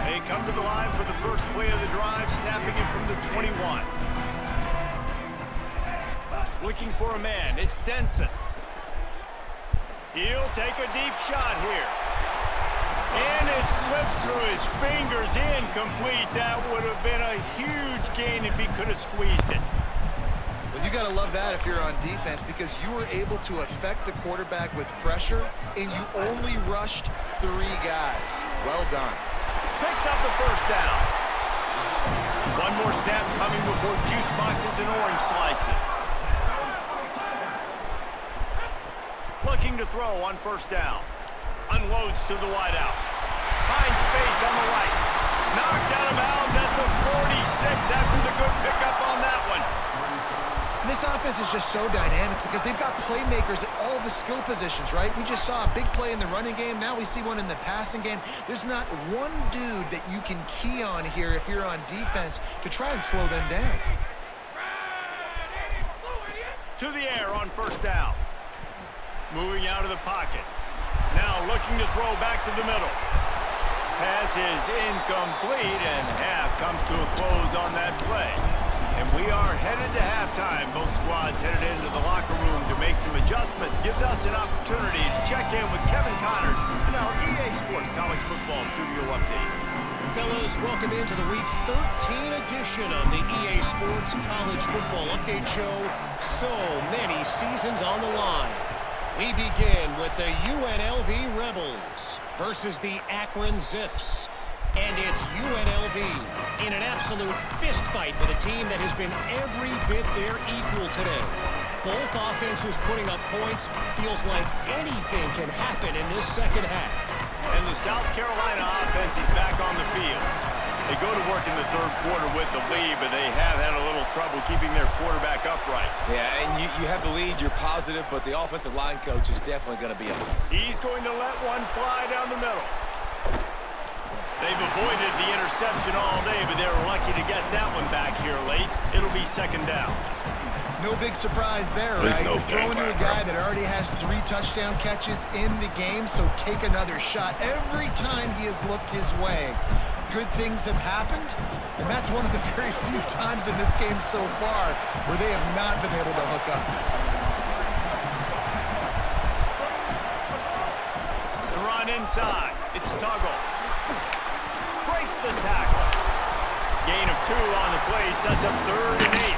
They come to the line for the first play of the drive, snapping it from the 21. Looking for a man, it's Denson. He'll take a deep shot here. And it slips through his fingers, incomplete. That would have been a huge gain if he could have squeezed it. Well, you got to love that if you're on defense, because you were able to affect the quarterback with pressure, and you only rushed 3 guys. Well done. Picks up the first down. One more snap coming before juice boxes and orange slices. Looking to throw on first down. Unloads to the wideout. Finds space on the right. Knocked out of bounds at the 46 after the good pickup on that one. And this offense is just so dynamic because they've got playmakers at all the skill positions, right? We just saw a big play in the running game. Now we see one in the passing game. There's not one dude that you can key on here if you're on defense to try and slow them down. To the air on first down. Moving out of the pocket. Now looking to throw back to the middle. Pass is incomplete, and half comes to a close on that play. And we are headed to halftime. Both squads headed into the locker room to make some adjustments. Gives us an opportunity to check in with Kevin Connors in our EA Sports College Football Studio Update. Fellas, welcome into the Week 13 edition of the EA Sports College Football Update Show. So many seasons on the line. We begin with the UNLV Rebels versus the Akron Zips. And it's UNLV in an absolute fist fight with a team that has been every bit their equal today. Both offenses putting up points. Feels like anything can happen in this second half. And the South Carolina offense is back on the field. They go to work in the third quarter with the lead, but they have had a little trouble keeping their quarterback upright. Yeah, and you have the lead, you're positive, but the offensive line coach is definitely going to be up. He's going to let one fly down the middle. They've avoided the interception all day, but they're lucky to get that one back here late. It'll be second down. No big surprise there, right? You're throwing to a guy that already has 3 touchdown catches in the game, so take another shot. Every time he has looked his way, good things have happened, and that's one of the very few times in this game so far where they have not been able to hook up. The run inside. It's Tuggle. Breaks the tackle. Gain of 2 on the play, sets up 3rd and 8.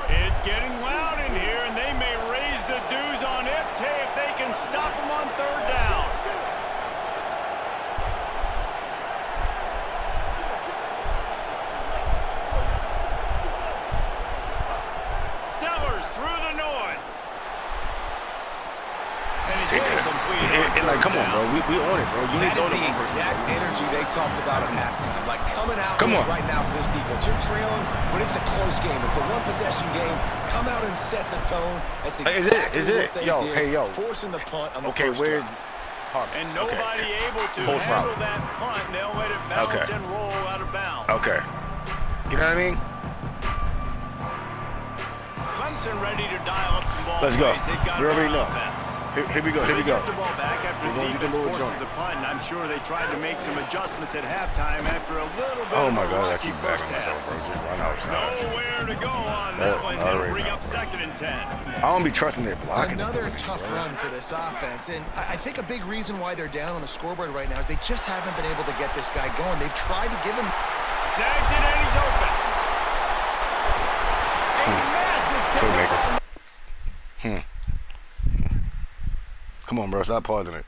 It's getting loud in here, and they may raise the dues on it if they can stop them on 3rd down. Sellers through the noise. And it's incomplete. Like, come on, bro. We on it, bro. You That is need to the exact energy they talked about at halftime. Like coming out right now for this defense. You're trailing, but it's a close game. It's a one-possession game. Come out and set the tone. That's exactly what they did. Forcing the punt on the first drive. And nobody able to handle that punt. They'll let it bounce and roll out of bounds. Okay. You know what I mean? Clemson ready to dial up some ball Let's go. plays. They've got We already an know. offense. Here we go. So Here we they go. get the ball back after the defense forces a punt, and I'm sure they tried to make some adjustments at halftime after a little bit Oh of my a God, I rocky keep first backing myself, half. bro. Just run outside. Nowhere to go on that one. They'll bring up 2nd and 10. I don't be trusting their blocking. Another tough run for this offense, and I think a big reason why they're down on the scoreboard right now is they just haven't been able to get this guy going. They've tried to give him... Snags it, and he's open. A massive pickup. Come on, bro. Stop pausing it.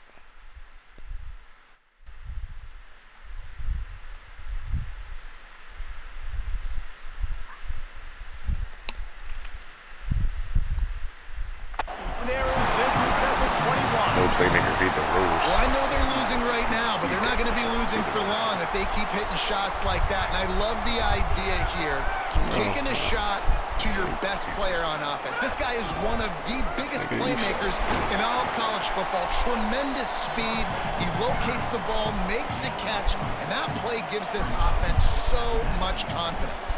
They're in business at the 21. No playmaker beat the rules. Well, I know they're losing right now, but they're not going to be losing for long if they keep hitting shots like that. And I love the idea here, taking a shot to your best player on offense. This guy is one of the biggest playmakers in all of college football. Tremendous speed. He locates the ball, makes a catch, and that play gives this offense so much confidence.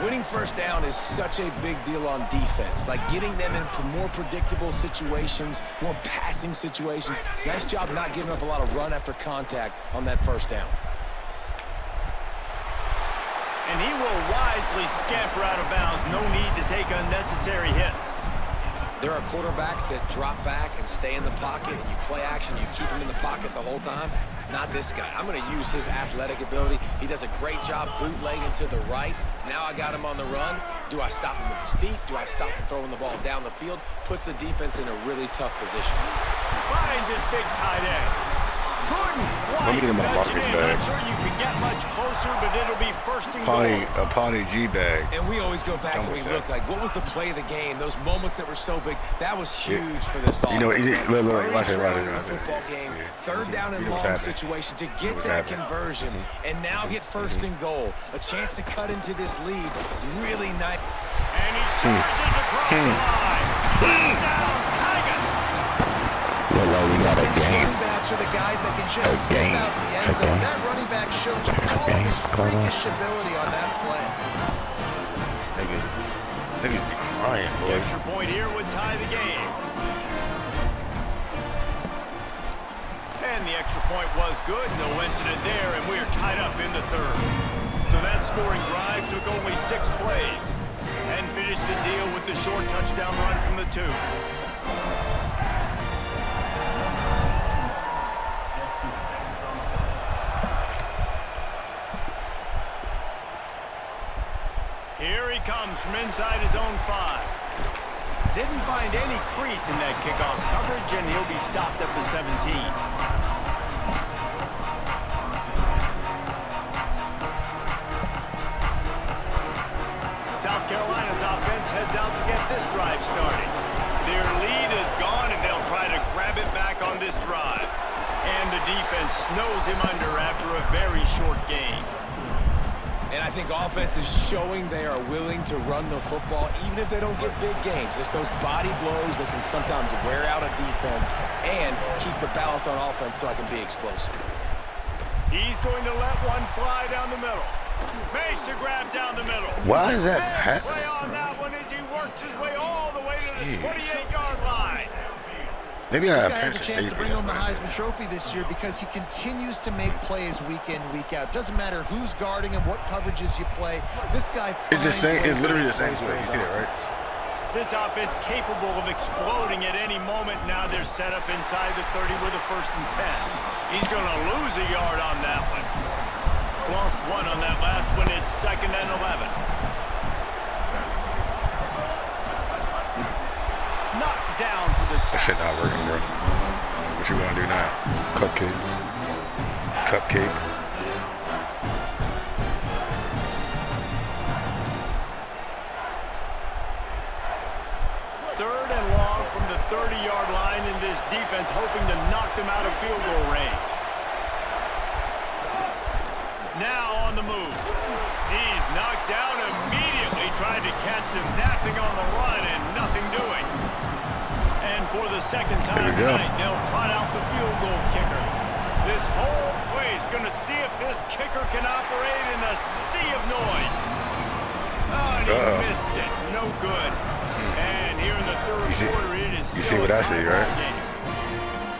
Winning first down is such a big deal on defense, like getting them in more predictable situations, more passing situations. Nice job not giving up a lot of run after contact on that first down. And he will wisely scamper out of bounds. No need to take unnecessary hits. There are quarterbacks that drop back and stay in the pocket, and you play action, you keep him in the pocket the whole time. Not this guy. I'm going to use his athletic ability. He does a great job bootlegging to the right. Now I got him on the run. Do I stop him with his feet? Do I stop him throwing the ball down the field? Puts the defense in a really tough position. Finds his big tight end. Couldn't quite nudge it in. Not sure you can get much closer, but it'll be 1st and goal. A Pawnee G bag. And we always go back and we look like, what was the play of the game? Those moments that were so big, that was huge for this offense. You know, look, watch it. Football game, 3rd down and long situation to get that conversion, and now get 1st and goal. A chance to cut into this lead. Really nice. And he charges across the line. Touchdown, Tigers. We got a game. Running backs are the guys that can just step out the end zone. That running back showed all of his freakish ability on that play. Niggas be crying, The boy. extra point here would tie the game. And the extra point was good. No incident there, and we are tied up in the 3rd. So that scoring drive took only 6 plays and finished the deal with the short touchdown run from the 2. Here he comes from inside his own 5. Didn't find any crease in that kickoff coverage, and he'll be stopped at the 17. South Carolina's offense heads out to get this drive started. Their lead is gone, and they'll try to grab it back on this drive. And the defense snows him under after a very short game. And I think offense is showing they are willing to run the football, even if they don't get big gains. Just those body blows that can sometimes wear out a defense and keep the balance on offense so I can be explosive. He's going to let one fly down the middle. Makes a grab down the middle. Why is that Big play on that one as he works his way all the way to the 28-yard line. Maybe This guy has a chance to bring home the Heisman Trophy this year because he continues to make plays week in, week out. Doesn't matter who's guarding him, what coverages you play. This guy It's the same. It's literally the same play. play. You see that, right? This offense capable of exploding at any moment. Now they're set up inside the 30 with a 1st and 10. He's going to lose a yard on that one. Lost 1 on that last one. It's 2nd and 11. Knocked down for the That shit tackle. not working, bro. What you gonna do now? Cupcake. Cupcake. Third and long from the 30-yard line, in this defense hoping to knock them out of field goal range. Now on the move. He's knocked down immediately, trying to catch them napping on the run and nothing doing. And for the 2nd time tonight, they'll trot out the field goal kicker. This whole place going to see if this kicker can operate in a sea of noise. Oh, and he missed it. No good. And here in the third quarter, it is You see still what a I see, right? tie-ball game.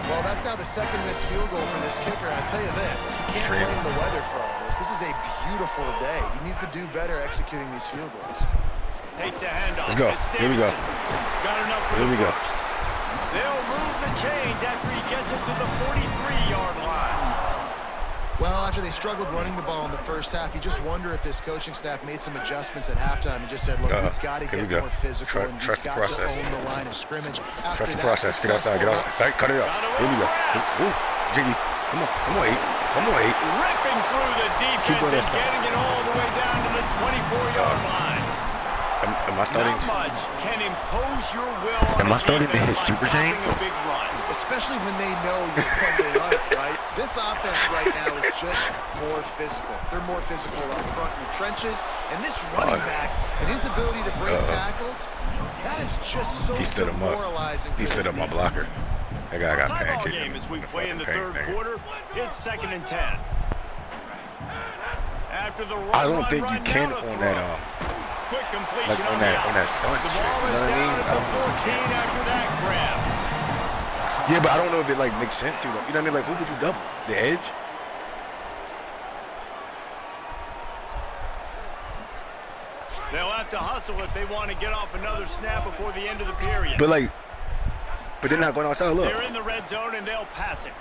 Well, that's now the second missed field goal for this kicker. I'll tell you this, you can't blame the weather for all this. This is a beautiful day. He needs to do better executing these field goals. Takes the handoff. Let's go. It's Here we go. Got enough for Here the we go. first. They'll move the chains after he gets it to the 43-yard line. Well, after they struggled running the ball in the first half, you just wonder if this coaching staff made some adjustments at halftime and just said, look, we've got to get more physical and we've got to own the line of scrimmage. Trust the process. Get outside. Get outside. Cut it up. Here we go. Ooh, Jiggy. Come on. Come on, 8. Come on, 8. Ripping through the defense and getting it all the way down to the 24-yard line. Am I starting? Not much can impose your will on Am I starting to hit Super Saiyan? a big run. Especially when they know you're crumbling up, right? This offense right now is just more physical. They're more physical up front in the trenches. And this running back and his ability to break tackles, that is just so demoralizing. He stood up my blocker. That guy got Tie ball pancaked. game as we play in the third quarter. It's 2nd and 10. After the run, I don't think you can on that. Quick Like completion on that stunt The shit. ball You is know what I down mean? at the 14 after that grab. Yeah, but I don't know if it like makes sense to you. You know what I mean? Like, who would you double? The edge? They'll have to hustle if they want to get off another snap before the end of the period. But they're not going outside. Look. They're in the red zone and they'll pass it.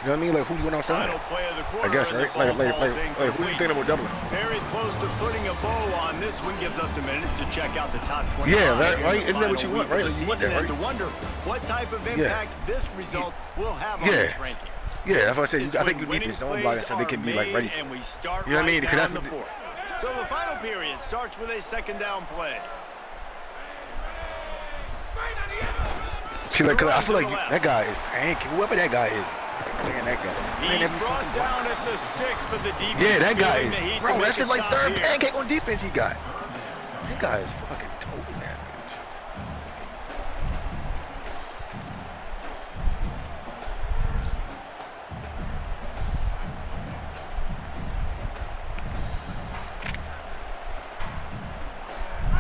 You know what I mean? Like, who's going outside? Final play of the quarter. I guess, right? Like, who you thinking about doubling? Very close to putting a bow on this one. Gives us a minute to check out the top 25. Yeah, right? Isn't that what you want, right? Like, you want that, right? And to wonder what type of impact this result will have on this ranking. Yeah, that's what I said. I think you need this zone block so they can be like ready. And we start you know what I mean? right down the fourth. So the final period starts with a second down play. See, like, I feel like that guy is pancake. Whoever that guy is. Man, that guy. He's brought down at the 6, but the defense. Yeah, that guy is. is. Bro, that's just like third pancake on defense he got. That guy is fucking toting that bitch.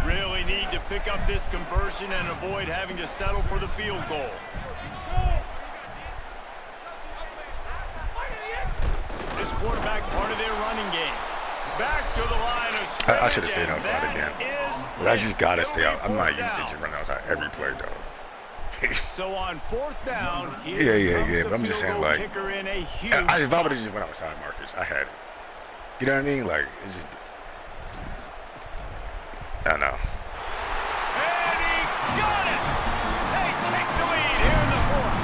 Really need to pick up this conversion and avoid having to settle for the field goal. This quarterback part of their running game. Back to the line of scrimmage. I should have stayed outside again. But I just gotta stay out. I'm not used to running outside every play though. So on 4th down, yeah. But I'm just saying, like, kicker in a huge if I would have just went outside, Marcus, I had it. You know what I mean? Like, it's just. I know. And he got it! They take the lead here in the 4th.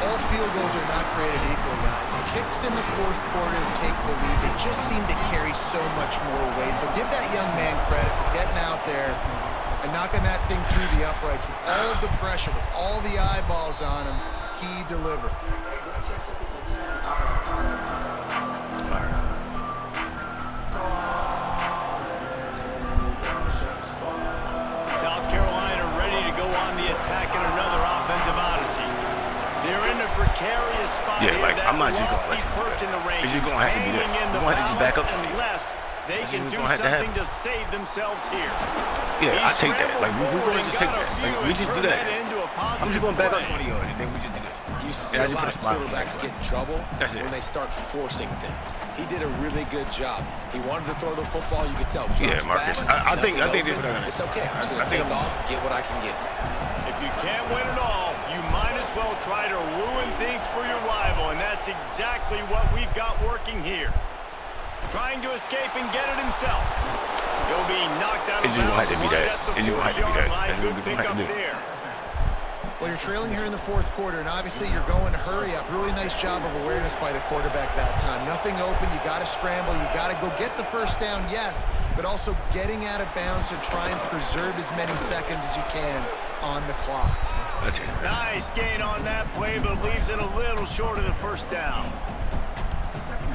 All field goals are not created equal, guys. Kicks in the 4th quarter to take the lead, they just seem to carry so much more weight. So give that young man credit for getting out there and knocking that thing through the uprights with all of the pressure, with all the eyeballs on him. He delivered. South Carolina ready to go on the attack in another offensive odyssey. They're in a precarious spot here. Like, that I'm not just gonna lofty let you do perch that. in the rankings, It's just gonna have to be this. hanging in the You want to just back up balance to me. unless they can do something to save themselves here. Yeah, I take that. Like, we're going to just take that. Like, we just do that. I'm just going to back up 20 yards, and then we just do this. You see a lot of quarterbacks get in trouble when they start forcing things. He did a really good job. He wanted to throw the football. You could tell. Yeah, Marcus. I think this is what I'm going to do. It's okay. I'm just going to take off, get what I can get. If you can't win it all, you might as well try to ruin things for your rival, and that's exactly what we've got working here. Trying to escape and get it himself. He'll be knocked out of bounds right at the 40-yard line. Good pick up there. Well, you're trailing here in the 4th quarter, and obviously you're going to hurry up. Really nice job of awareness by the quarterback that time. Nothing open. You got to scramble. You got to go get the first down, yes, but also getting out of bounds to try and preserve as many seconds as you can on the clock. Nice gain on that play, but leaves it a little short of the first down.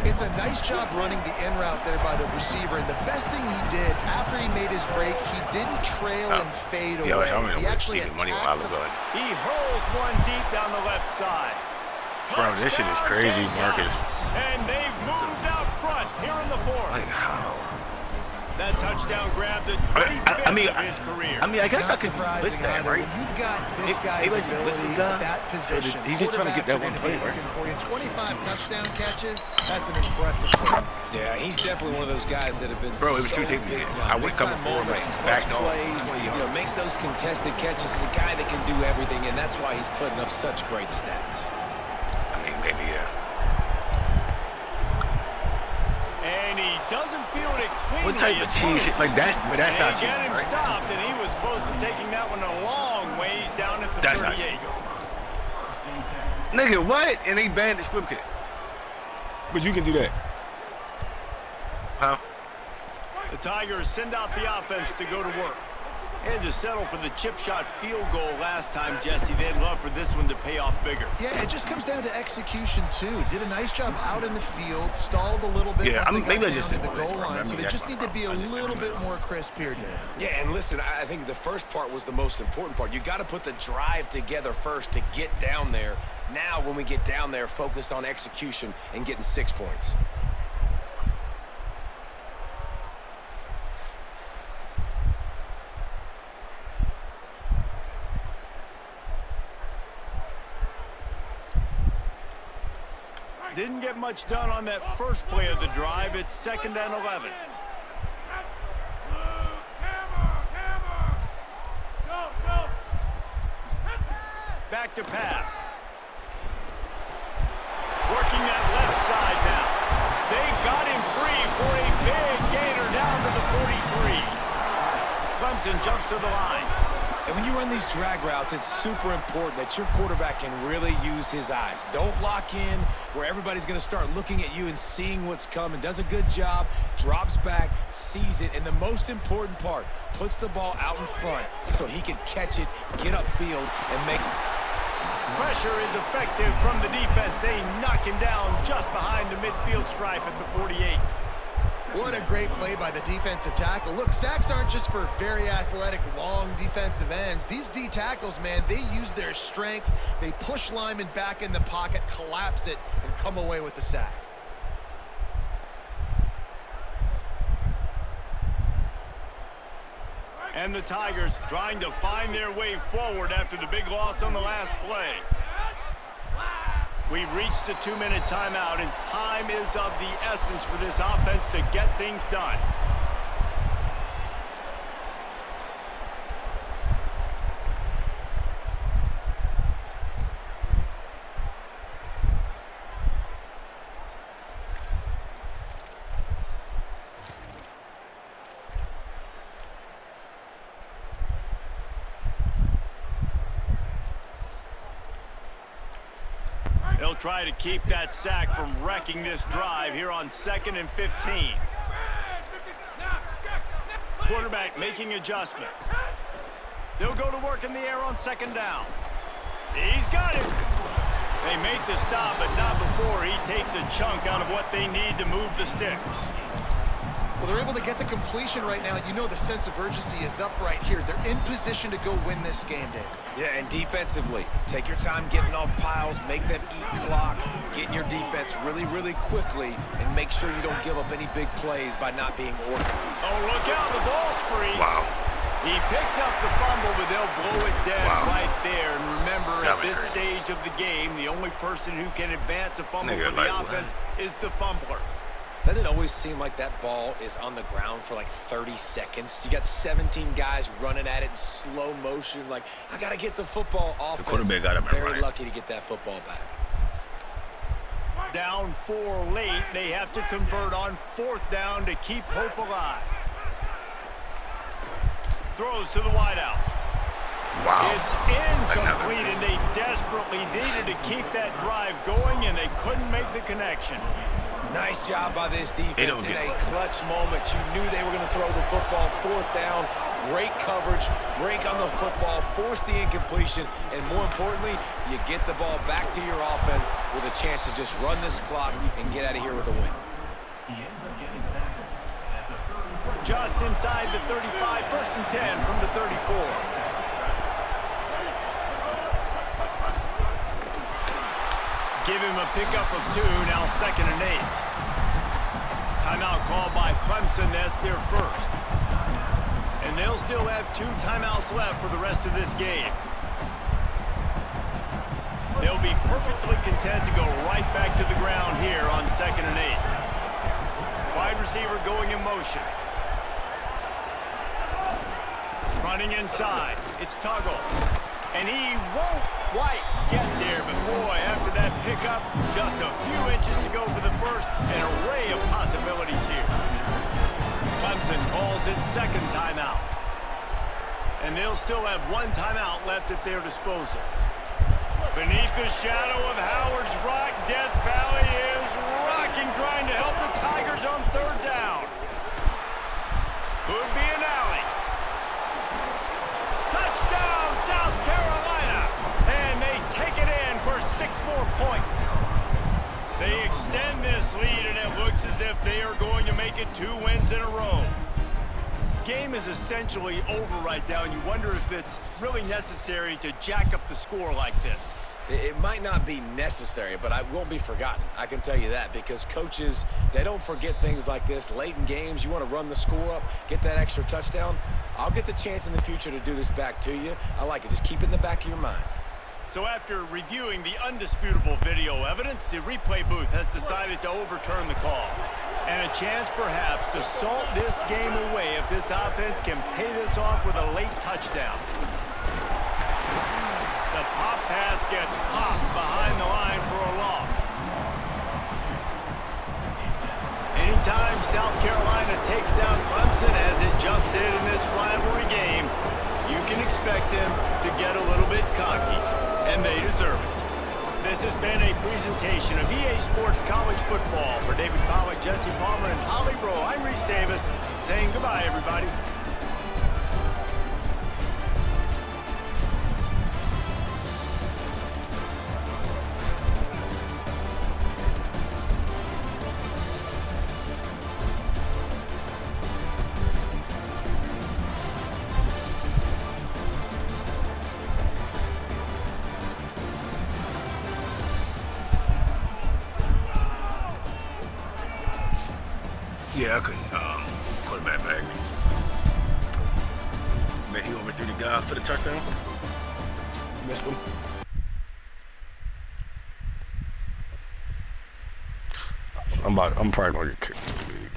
It's a nice job running the in route there by the receiver, and the best thing he did after he made his break, he didn't trail and fade away. He actually attacked He hurls one deep down the left side. Bro, this shit is crazy, Marcus. And they've moved out front here in the 4th. Like, how? That touchdown grabbed the 25th of his career. I guess Not I could surprising list that, either. right? When you've got this guy's Maybe I should list ability the guy. at that position, He's just trying to get that one play, quarterbacks are right? gonna be looking for you. 25 touchdown catches, that's an impressive thing. Yeah, he's definitely one of those guys that have been Bro, it was so 2 big seconds. time. I went Big time coming forward, moments, like, clutch backed off, plays, 20 yards. makes those contested catches. He's a guy that can do everything, and that's why he's putting up such great stats. I mean, maybe, yeah. And he doesn't field it cleanly. What type of It's cheese? loose. Like, that's They not cheese, get him right? stopped, and he was close to taking that one a long ways down at the That's not 38. Nigga, what? And they banned the squib kick. But you can do that. Huh? The Tigers send out the offense to go to work. Had to settle for the chip shot field goal last time, Jesse. They'd love for this one to pay off bigger. Yeah, it just comes down to execution, too. Did a nice job out in the field, stalled a little bit Yeah, once they got maybe I down just to said the one goal next round. line, so I they mean, just need to be a I just little said bit one. more crisp here, Dave. Yeah, and listen, I think the first part was the most important part. You got to put the drive together first to get down there. Now, when we get down there, focus on execution and getting 6 points. Didn't get much done on that first play of the drive. It's 2nd and 11. Back to pass. Working that left side now. They got him free for a big gainer down to the 43. Clemson jumps to the line. And when you run these drag routes, it's super important that your quarterback can really use his eyes. Don't lock in where everybody's going to start looking at you and seeing what's coming. Does a good job, drops back, sees it, and the most important part, puts the ball out in front so he can catch it, get upfield, and make... Pressure is effective from the defense. They knock him down just behind the midfield stripe at the 48. What a great play by the defensive tackle. Look, sacks aren't just for very athletic, long defensive ends. These D tackles, man, they use their strength. They push linemen back in the pocket, collapse it, and come away with the sack. And the Tigers trying to find their way forward after the big loss on the last play. We've reached the 2-minute timeout, and time is of the essence for this offense to get things done. They'll try to keep that sack from wrecking this drive here on 2nd and 15. Quarterback making adjustments. They'll go to work in the air on 2nd down. He's got it. They make the stop, but not before he takes a chunk out of what they need to move the sticks. Well, they're able to get the completion right now. You know the sense of urgency is up right here. They're in position to go win this game, Dave. Yeah, and defensively, take your time getting off piles, make them eat clock, get in your defense really, really quickly, and make sure you don't give up any big plays by not being ordered. Oh, look out, the ball's free. Wow. He picks up the fumble, but they'll blow it dead right there. And remember, That at was this great. stage of the game, the only person who can advance a fumble Nigga, for the like, offense is the fumbler. Doesn't it always seem like that ball is on the ground for like 30 seconds? You got 17 guys running at it in slow motion. Like, I got to get the football off. The quarterback got him Very right. lucky to get that football back. Down 4 late, they have to convert on 4th down to keep hope alive. Throws to the wideout. Wow. It's incomplete, and they desperately needed to keep that drive going, and they couldn't make the connection. Nice job by this defense don't in get a clutch moment. You knew they were going to throw the football. 4th down, great coverage, break on the football, force the incompletion, and more importantly, you get the ball back to your offense with a chance to just run this clock and get out of here with a win. He ends up getting tackled at the 34. Just inside the 35, 1st and 10 from the 34. Give him a pickup of 2, now 2nd and 8. Timeout called by Clemson. That's their first. And they'll still have 2 timeouts left for the rest of this game. They'll be perfectly content to go right back to the ground here on 2nd and 8. Wide receiver going in motion. Running inside. It's Tuggle. And he won't quite get there, but boy, after that pickup, just a few inches to go for the first. An array of possibilities here. Clemson calls its 2nd timeout. And they'll still have 1 timeout left at their disposal. Beneath the shadow of Howard's Rock, Death Valley is rocking, trying to help the Tigers on 3rd down. Could be an alley. Touchdown, South Carolina! And they take it in for 6 more points. They extend this lead, and it looks as if they are going to make it 2 wins in a row. Game is essentially over right now, and you wonder if it's really necessary to jack up the score like this. It might not be necessary, but it won't be forgotten. I can tell you that, because coaches, they don't forget things like this. Late in games, you want to run the score up, get that extra touchdown. I'll get the chance in the future to do this back to you. I like it. Just keep it in the back of your mind. So after reviewing the undisputable video evidence, the replay booth has decided to overturn the call. And a chance perhaps to salt this game away if this offense can pay this off with a late touchdown. The pop pass gets popped behind the line for a loss. Anytime South Carolina takes down Clemson, as it just did in this rivalry game, you can expect them to get a little bit cocky, and they deserve it. This has been a presentation of EA Sports College Football. For David Pollack, Jesse Palmer, and Holly Rowe, I'm Reese Davis, saying goodbye, everybody. Yeah, I couldn't quarterback back. Man, he overthrew the guy for the touchdown. Missed him. I'm probably gonna get kicked from the league.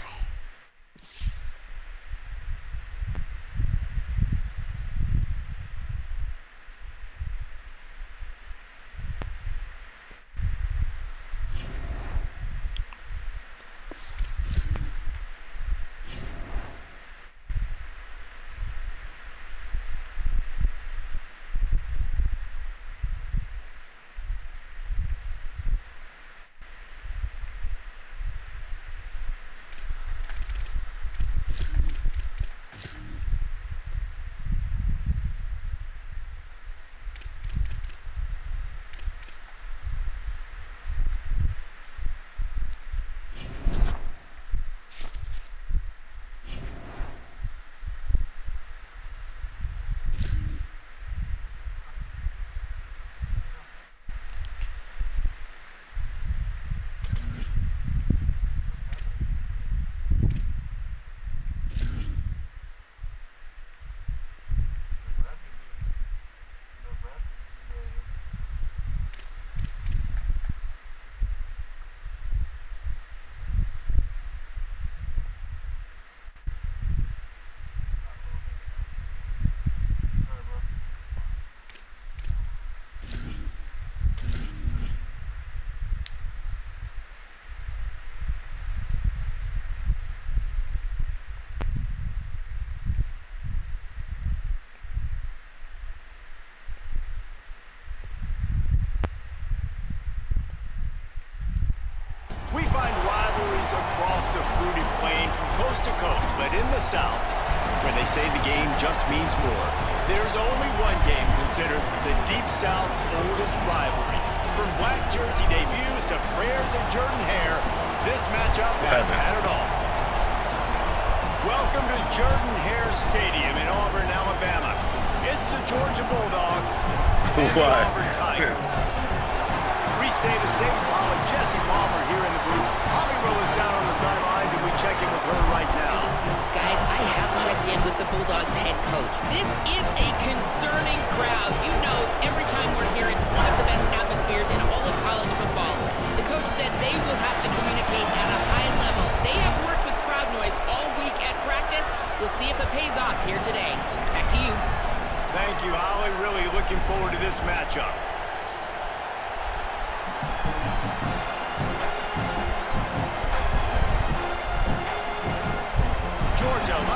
We find rivalries across the fruity plain from coast to coast, but in the South, where they say the game just means more, there's only one game considered the Deep South's oldest rivalry. From black jersey debuts to prayers at Jordan Hare, this matchup has had it all. Welcome to Jordan Hare Stadium in Auburn, Alabama. It's the Georgia Bulldogs and the Auburn Tigers. Reese Davis, David Pollack, Jesse Palmer here in the booth. Holly Rowe is down on the sidelines, and we check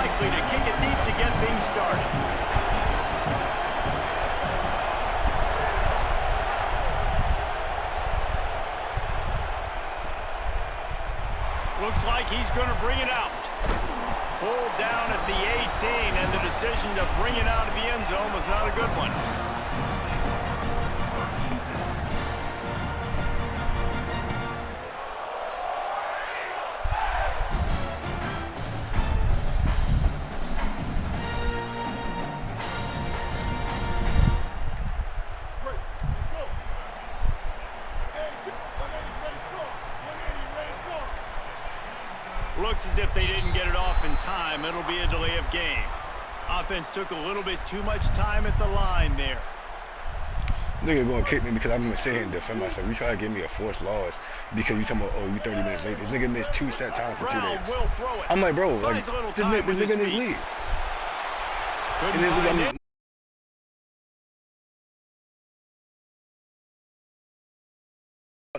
likely to kick it deep to get things started. Looks like he's going to bring it out. Pulled down at the 18, and the decision to bring it out of the end zone was not a good one. Looks as if they didn't get it off in time. It'll be a delay of game. Offense took a little bit too much time at the line there. Nigga gonna kick me because I'm gonna sit here and defend myself. You try to give me a forced loss because you talking about, oh, you 30 minutes late. This nigga missed 2 set times for 2 days. Will throw it. I'm like, bro, like, Buys a little this time with nigga in his his feet. league. Couldn't And find then it.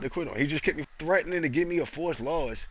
to quit on. He just kept me threatening to give me a forced loss